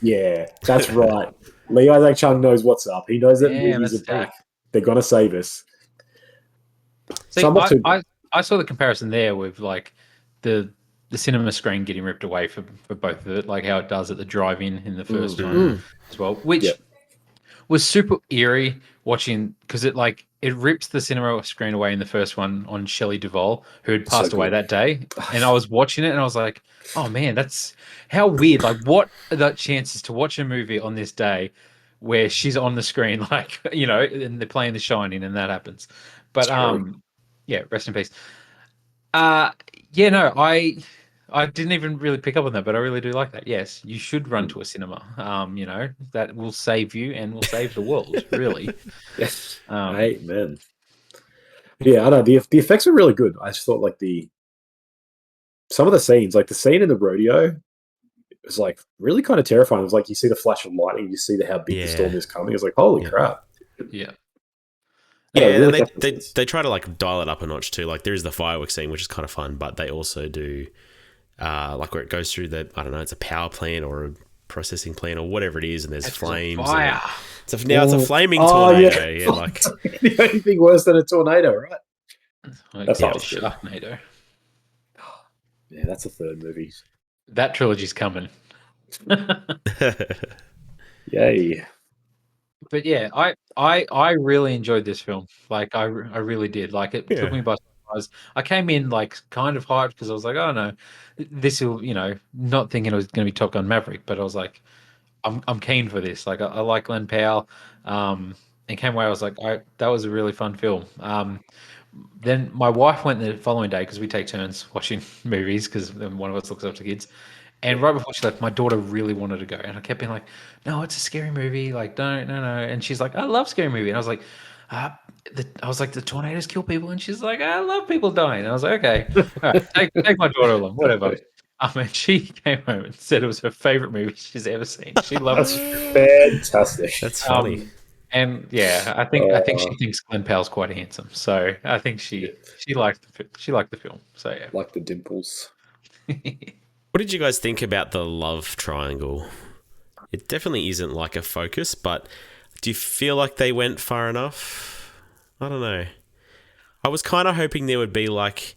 yeah, that's right. Lee Isaac Chung knows what's up. He knows that movies that's are back. They're gonna save us. See, Somewhat too- I saw the comparison there with like the cinema screen getting ripped away for both of it, like how it does at the drive-in in the first one as well, which was super eerie watching because it rips the cinema screen away in the first one on Shelley Duvall, who had passed away that day, and I was watching it and I was like, oh man, that's how weird. Like, what are the chances to watch a movie on this day where she's on the screen, like, you know, and they're playing The Shining and that happens. But yeah, rest in peace. Yeah, no, I didn't even really pick up on that, but I really do like that. Yes, you should run to a cinema. You know, that will save you and will save the world, really. Yes. Amen. Yeah, I know the effects are really good. I just thought like some of the scenes, like the scene in the rodeo, was like really kind of terrifying. It was like you see the flash of lightning, you see how big the storm Yeah. is coming. It's like holy Yeah. crap. Yeah. No, Yeah, it really and kept they us- they try to like dial it up a notch too. Like there is the fireworks scene, which is kind of fun, but they also do like where it goes through I don't know, it's a power plant or a processing plant or whatever it is, and there's It's flames. And fire. it's a flaming Oh, tornado. Yeah, like the only thing worse than a tornado, right? That's Yeah, hard shit. Sharknado. Yeah, that's a third movie. That trilogy's coming. Yay. But yeah, I really enjoyed this film. Like I really did. Like it Yeah. took me by surprise. I came in like kind of hyped because I was like, oh no, this will, not thinking it was going to be Top Gun Maverick, but I was like, I'm keen for this. Like I like Glenn Powell. And came away, I was like, that was a really fun film. Then my wife went the following day because we take turns watching movies because one of us looks after kids. And right before she left, my daughter really wanted to go, and I kept being like, "No, it's a scary movie. Like, don't, no." And she's like, "I love scary movie." And I was like, "The tornadoes kill people," and she's like, "I love people dying." And I was like, "Okay, all right, take my daughter along, whatever." And she came home and said it was her favorite movie she's ever seen. She loved That's it. fantastic. that's funny. And yeah, I think she thinks Glenn Powell's quite handsome, so I think she liked the film. So yeah, Like the dimples. What did you guys think about the love triangle? It definitely isn't like a focus, but do you feel like they went far enough? I don't know. I was kind of hoping there would be like,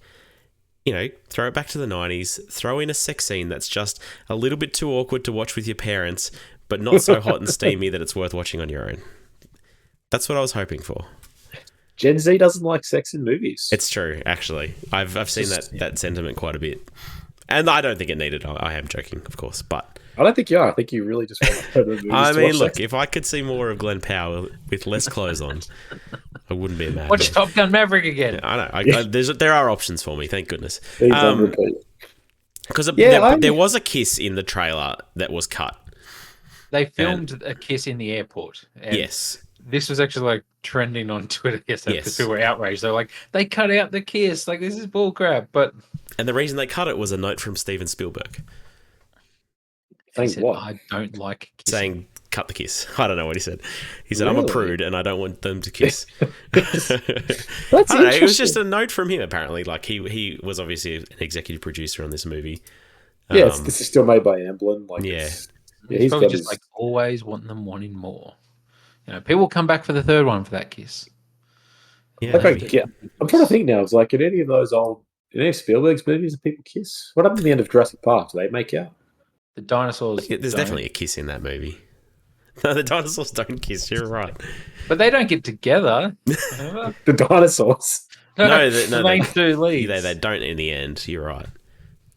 throw it back to the 90s, throw in a sex scene that's just a little bit too awkward to watch with your parents, but not so hot and steamy that it's worth watching on your own. That's what I was hoping for. Gen Z doesn't like sex in movies. It's true, actually. I've seen that sentiment quite a bit. And I don't think it needed. I am joking, of course, but I don't think you are. I think you really just want to go to the movies. I to mean, watch look, sex. if I could see more of Glenn Powell with less clothes on, I wouldn't be mad. watch Top Gun Maverick again. I know. There are options for me, thank goodness. These on repeat. Because Yeah, there was a kiss in the trailer that was cut. They filmed a kiss in the airport. And Yes. This was actually like trending on Twitter yesterday because Yes. people were outraged. They're like, they cut out the kiss. Like, this is bullcrap. But And the reason they cut it was a note from Steven Spielberg he Saying said, what? I don't like kissing. saying, cut the kiss. I don't know what he said. He said, I'm a Really? prude and I don't want them to kiss. That's I don't know, it was just interesting. a note from him, apparently. Like, he was obviously an executive producer on this movie. Yeah, this is still made by Amblin. Like, Yeah. yeah, He's probably got just his- like always wanting more. People come back for the third one for that kiss. Yeah, Okay, maybe. yeah. I'm trying to think now. It's like in any of Spielberg's movies, do people kiss? What happened at the end of Jurassic Park? Do they make out? The dinosaurs. There's don't. definitely a kiss in that movie. No, the dinosaurs don't kiss. You're right. But they don't get together. Remember? The dinosaurs. No, the main two leads. They don't in the end. You're right.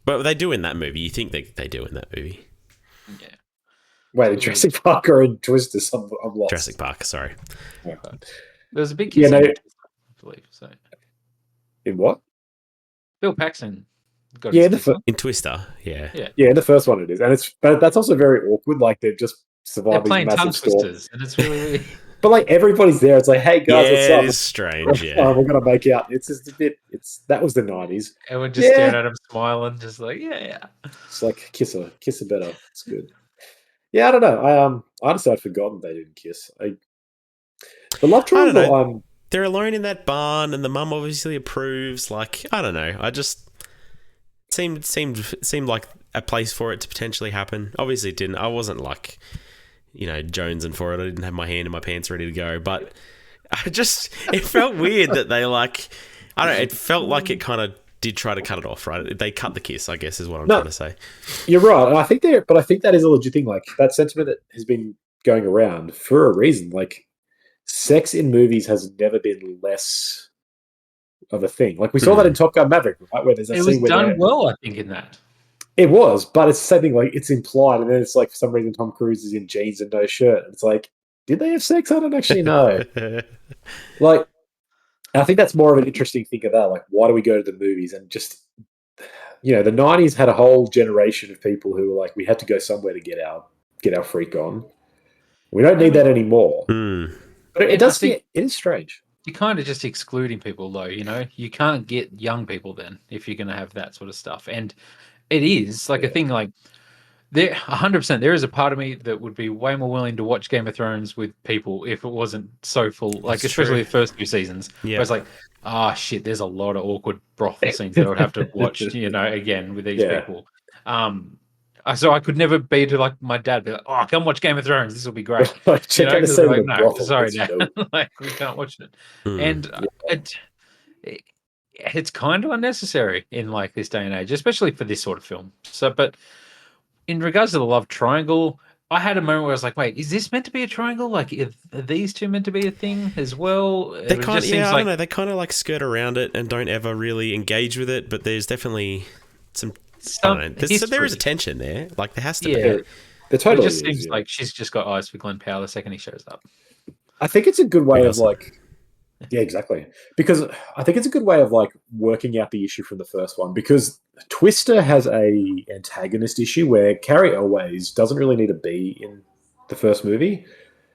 But they do in that movie. You think they do in that movie? Yeah. Wait, in Jurassic Park or in Twisters? I'm lost. Jurassic Park. Sorry. There was a big kiss. Yeah, no- in it, I believe so. In what? Bill Paxton. Got Yeah, his the kiss. fir- In Twister. Yeah. Yeah, in the first one it is, and but that's also very awkward. Like they're just They're surviving playing tongue massive storm. twisters, and it's really, really. But like everybody's there. It's like, hey guys, Yeah, it is what's strange. up? Yeah. We're gonna make out. It's just a bit. That was the '90s. Everyone just Yeah. staring at him, smiling, just like, yeah. It's like kiss her better. It's good. Yeah, I don't know. I honestly I'd forgotten they didn't kiss. The love I don't know. triangle. They're alone in that barn, and the mum obviously approves. Like, I don't know. I just seemed like a place for it to potentially happen. Obviously, it didn't. I wasn't like, jonesing for it. I didn't have my hand in my pants ready to go. But it felt weird that they like. I don't know. It felt like it kind of did try to cut it off. Right? They cut the kiss, I guess, is what I'm No. trying to say. You're right, and I think that is a legit thing. Like that sentiment that has been going around for a reason. Like sex in movies has never been less of a thing. Like we saw that in Top Gun Maverick, right? Where there's a It was scene where done well, I think, in that. it was, but it's the same thing. Like it's implied, and then it's like for some reason Tom Cruise is in jeans and no shirt. And it's like, did they have sex? I don't actually know. Like, I think that's more of an interesting thing of that. Like, why do we go to the movies? And just, the '90s had a whole generation of people who were like, we had to go somewhere to get our freak on. We don't need that anymore. Hmm. But it I does. think- It is strange. You're kind of just excluding people, though. You can't get young people then if you're going to have that sort of stuff. And it is like a thing like there 100%. There is a part of me that would be way more willing to watch Game of Thrones with people if it wasn't so full, like That's especially true. the first few seasons. Yeah. Where it's like, shit, there's a lot of awkward brothel scenes that I would have to watch, again with these people. So I could never be to like my dad, be like, "Oh, come watch Game of Thrones. This will be great." Check out the 'cause scene like, with the no, brothel. sorry, Let's Dad. go. Like we can't watch it. Hmm. And it's kind of unnecessary in like this day and age, especially for this sort of film. So, but in regards to the love triangle, I had a moment where I was like, "Wait, is this meant to be a triangle? Like, are these two meant to be a thing as well?" They kind of, I don't know. They kind of like skirt around it and don't ever really engage with it. But there's definitely some. I don't know. So there is a tension there. Like there has to be. There It totally just is, seems yeah. like she's just got eyes for Glenn Powell the second he shows up. I think it's a good way Who of doesn't? like, yeah, exactly. Because I think it's a good way of like working out the issue from the first one. Because Twister has a antagonist issue where Carrie Elways doesn't really need to be in the first movie.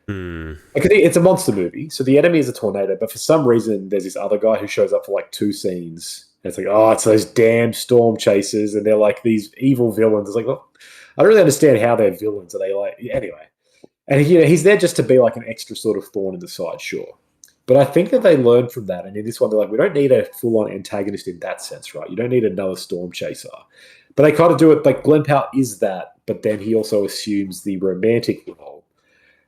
Hmm. Like, it's a monster movie, so the enemy is a tornado. But for some reason, there's this other guy who shows up for like 2 scenes. And it's like, it's those damn storm chasers, and they're like these evil villains. It's like, well, I don't really understand how they're villains. Are they like anyway? And he's there just to be like an extra sort of thorn in the side, sure. But I think that they learned from that, and in this one, they're like, we don't need a full-on antagonist in that sense, right? You don't need another storm chaser. But they kind of do it like Glenn Powell is that, but then he also assumes the romantic role.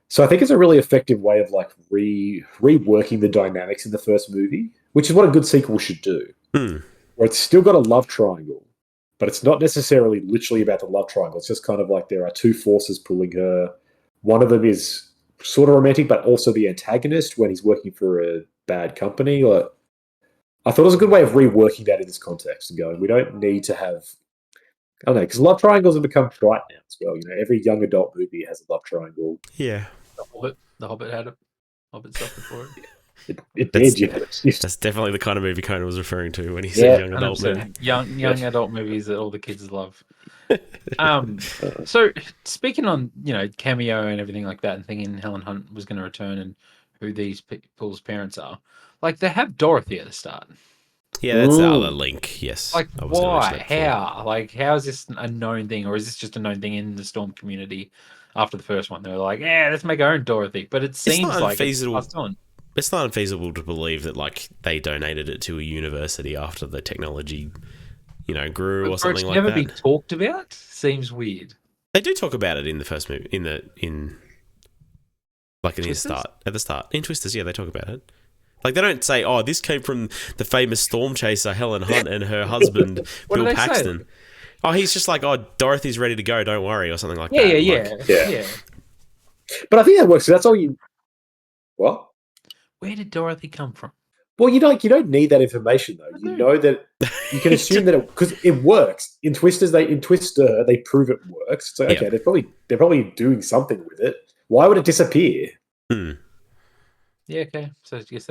So I think it's a really effective way of like reworking the dynamics in the first movie, which is what a good sequel should do. Hmm. Where it's still got a love triangle, but it's not necessarily literally about the love triangle. It's just kind of like there are 2 forces pulling her. One of them is sort of romantic, but also the antagonist when he's working for a bad company. Like, I thought it was a good way of reworking that in this context and going, we don't need to have, I don't know, because love triangles have become trite now as well. Every young adult movie has a love triangle. Yeah. The Hobbit had it. Hobbit suffered for it. It That's- did, yeah. That's definitely the kind of movie Conan was referring to when he said young adult 100%. movie. Young adult movies that all the kids love. So speaking on cameo and everything like that, and thinking Helen Hunt was going to return and who these people's parents are, like they have Dorothy at the start. Yeah, that's the Ooh. other link. Yes. Like I was gonna mention why? that before. How? Like how is this a known thing, or is this just a known thing in the Storm community? After the first one, they were like, "Yeah, let's make our own Dorothy," but it seems not like it's unfeasible. passed on. It's not unfeasible to believe that like they donated it to a university after the technology, grew or For something it's like never that. been talked about seems weird. They do talk about it in the first movie, in the Twisters? start, at the start. In Twisters, yeah, they talk about it. Like, they don't say, oh, this came from the famous storm chaser Helen Hunt and her husband, What do Bill they say? Paxton. Oh, he's just like, oh, Dorothy's ready to go, don't worry, or something like Yeah, that. yeah, Like, Yeah. But I think that works. That's all you. What? Where did Dorothy come from? Well, you don't need that information though. You know that you can assume that because it works in Twister. They prove it works. So okay, Yeah. they're probably doing something with it. Why would it disappear? Yeah, okay. So I guess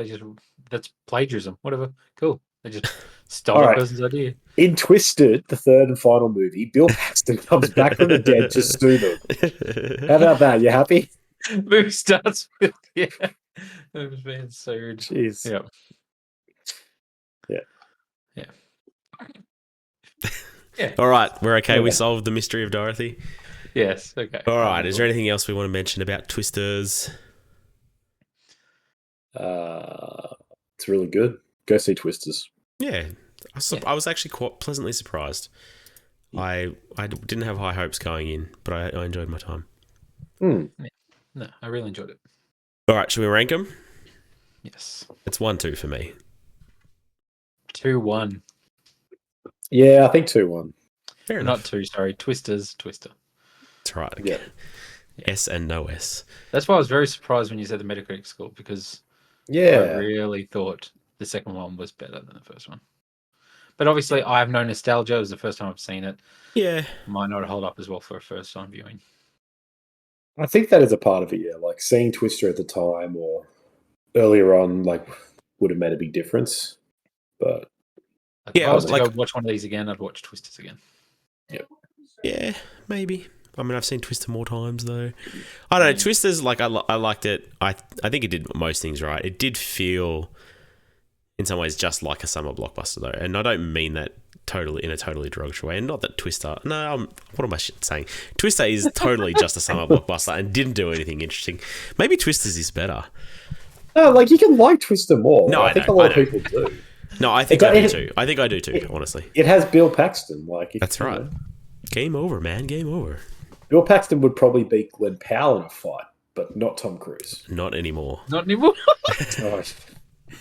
that's plagiarism. Whatever. Cool. They just stole All a right. person's idea. In Twisted, the third and final movie, Bill Paxton comes back from the dead to sue them. How about that? You happy? Movie starts with it was being sued. Jeez. Yeah. All right, we're okay. We solved the mystery of Dorothy. Yes. Okay. All right, is there anything else we want to mention about Twisters? It's really good. Go see Twisters. Yeah, I was actually quite pleasantly surprised. I didn't have high hopes going in, but I enjoyed my time. Hmm. No, I really enjoyed it. All right, should we rank them? Yes. It's 1-2 for me. 2-1. Yeah, I think 2-1. Fair enough. Not 2, sorry. Twister. That's right. Yeah. S and no S. That's why I was very surprised when you said the Metacritic score, because I Yeah. really thought the second one was better than the first one. But obviously, I have no nostalgia. It was the first time I've seen it. Yeah. Might not hold up as well for a first time viewing. I think that is a part of it, yeah. Like seeing Twister at the time or earlier on, like, would have made a big difference. But Like, if Yeah, I was to like- go watch one of these again, I'd watch Twisters again. Yeah, maybe. I mean, I've seen Twister more times though. I don't know. Twisters, like I liked it. I think it did most things right. It did feel in some ways just like a summer blockbuster though, and I don't mean that totally in a totally derogatory way. And not that Twister. No, what am I saying? Twister is totally just a summer blockbuster and didn't do anything interesting. Maybe Twisters is better. No, like you can like Twister more. No, I think a lot of people do. No, I think I do too. I think I do too. Honestly, It has Bill Paxton. Like that's right. Game over, man. Game over. Bill Paxton would probably beat Glenn Powell in a fight, but not Tom Cruise. Not anymore. Not anymore. Oh,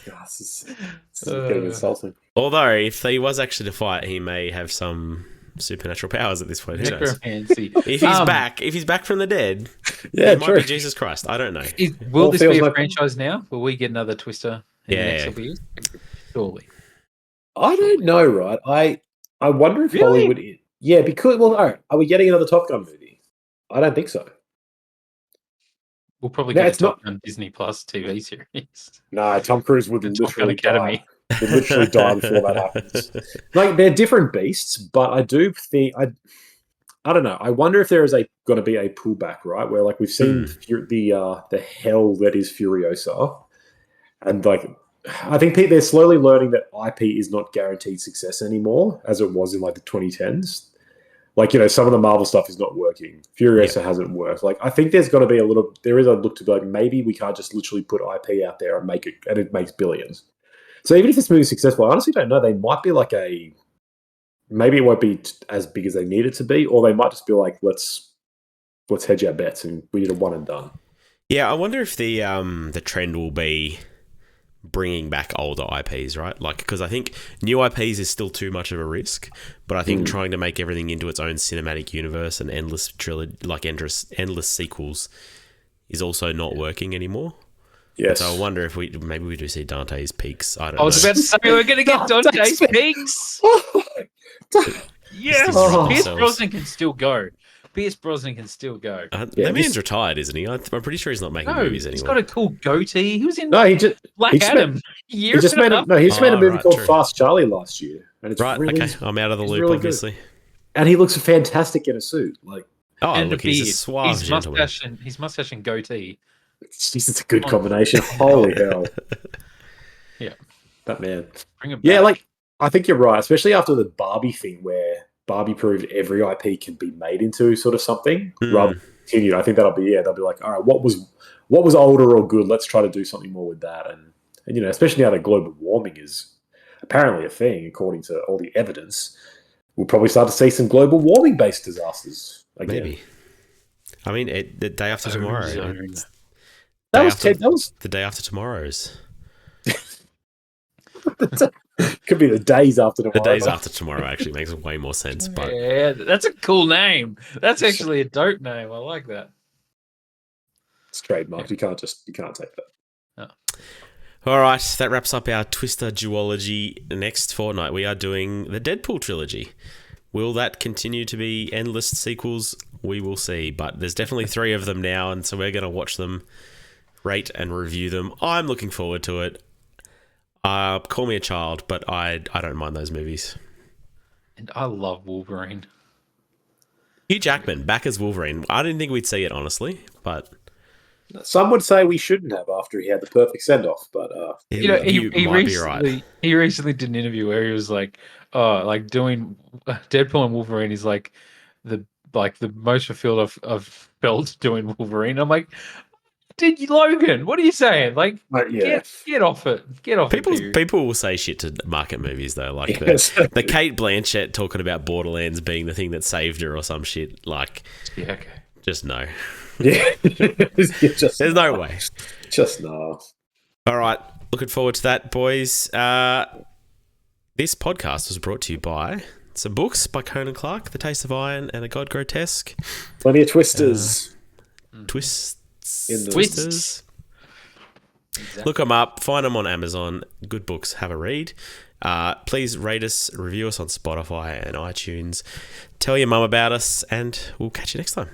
God, this is getting insulting. Although, if he was actually to fight, he may have some supernatural powers at this point. Who knows? Necromancy. If he's back from the dead, Yeah, it might true. be Jesus Christ. I don't know. Will this feels be a like- franchise now? Will we get another Twister in the next couple of years? Surely. I don't know, right? I wonder if Really? Hollywood. Yeah, because all right, are we getting another Top Gun movie? I don't think so. We'll probably No, get it's a Top Gun Disney Plus TV series. No, Tom Cruise would The Top Gun literally Academy. die. Would literally die before that happens. Like they're different beasts, but I do think I don't know. I wonder if there is going to be a pullback, right? Where like we've seen the hell that is Furiosa, and like I think they're slowly learning that IP is not guaranteed success anymore, as it was in like the 2010s. Like, you know, some of the Marvel stuff is not working. Furiosa hasn't worked. Like, I think there's going to be there is a look to be like, maybe we can't just literally put IP out there and make it, and it makes billions. So even if this movie's successful, I honestly don't know. They might be like maybe it won't be as big as they need it to be, or they might just be like, let's hedge our bets and we need a one and done. Yeah, I wonder if the trend will be bringing back older IPs, right? Like, because I think new IPs is still too much of a risk, but I think trying to make everything into its own cinematic universe and endless trilogy, like endless sequels, is also not working anymore. Yes. So I wonder if maybe we do see Dante's Peaks. I don't know. I was about to say we're going to get Dante's Peaks. Yes, Oh. Pierce Brosnan can still go. Pierce Brosnan can still go. That man's retired, isn't he? I'm pretty sure he's not making No, movies he's anymore. got a cool goatee. He was in No, he just Black he just Adam. he just made a movie right, called true. Fast Charlie last year, and it's Right, really, okay. I'm out of the it's loop, really good. obviously. and he looks fantastic in a suit. Like, Oh, and look, a he's a beard. suave his gentleman. mustache and goatee. it's a good combination. Holy hell! Yeah. That man. Bring him Yeah, back. like I think you're right, especially after the Barbie thing, where Barbie proved every IP can be made into sort of something rather than continued. I think they'll be like, all right, what was older or good? Let's try to do something more with that, and you know, especially now that global warming is apparently a thing, according to all the evidence, we'll probably start to see some global warming based disasters again. Maybe. I mean, the day after tomorrow. Ozone. That was after- Ted. That was The day after tomorrow's. could be the days after tomorrow. The days after tomorrow actually makes way more sense. But Yeah, that's a cool name. That's actually a dope name. I like that. It's trademarked. You can't take that. all right, that wraps up our Twister duology. Next fortnight, we are doing the Deadpool trilogy. Will that continue to be endless sequels? We will see. But there's definitely 3 of them now, and so we're going to watch them, rate and review them. I'm looking forward to it. Call me a child, but I don't mind those movies. And I love Wolverine. Hugh Jackman back as Wolverine. I didn't think we'd see it, honestly, but Some would say we shouldn't have after he had the perfect send off, but You know, you he might be right. recently did an interview where he was like, "Oh, like doing Deadpool and Wolverine is like the most fulfilled I've felt doing Wolverine." I'm like, "Dude, Logan, what are you saying? Like, yeah. get off it, get off it." dude." People will say shit to market movies though, like Yes. the Kate Blanchett talking about Borderlands being the thing that saved her or some shit. Like, Yeah, okay. just no. Yeah. Just There's no way. Just no. All right, looking forward to that, boys. This podcast was brought to you by some books by Conan Clark, The Taste of Iron and A God Grotesque. Plenty of twisters. Twists. In the- Twisters. Look them up. Find them on Amazon. Good books. Have a read. Please rate us, review us on Spotify and iTunes. Tell your mum about us, and we'll catch you next time.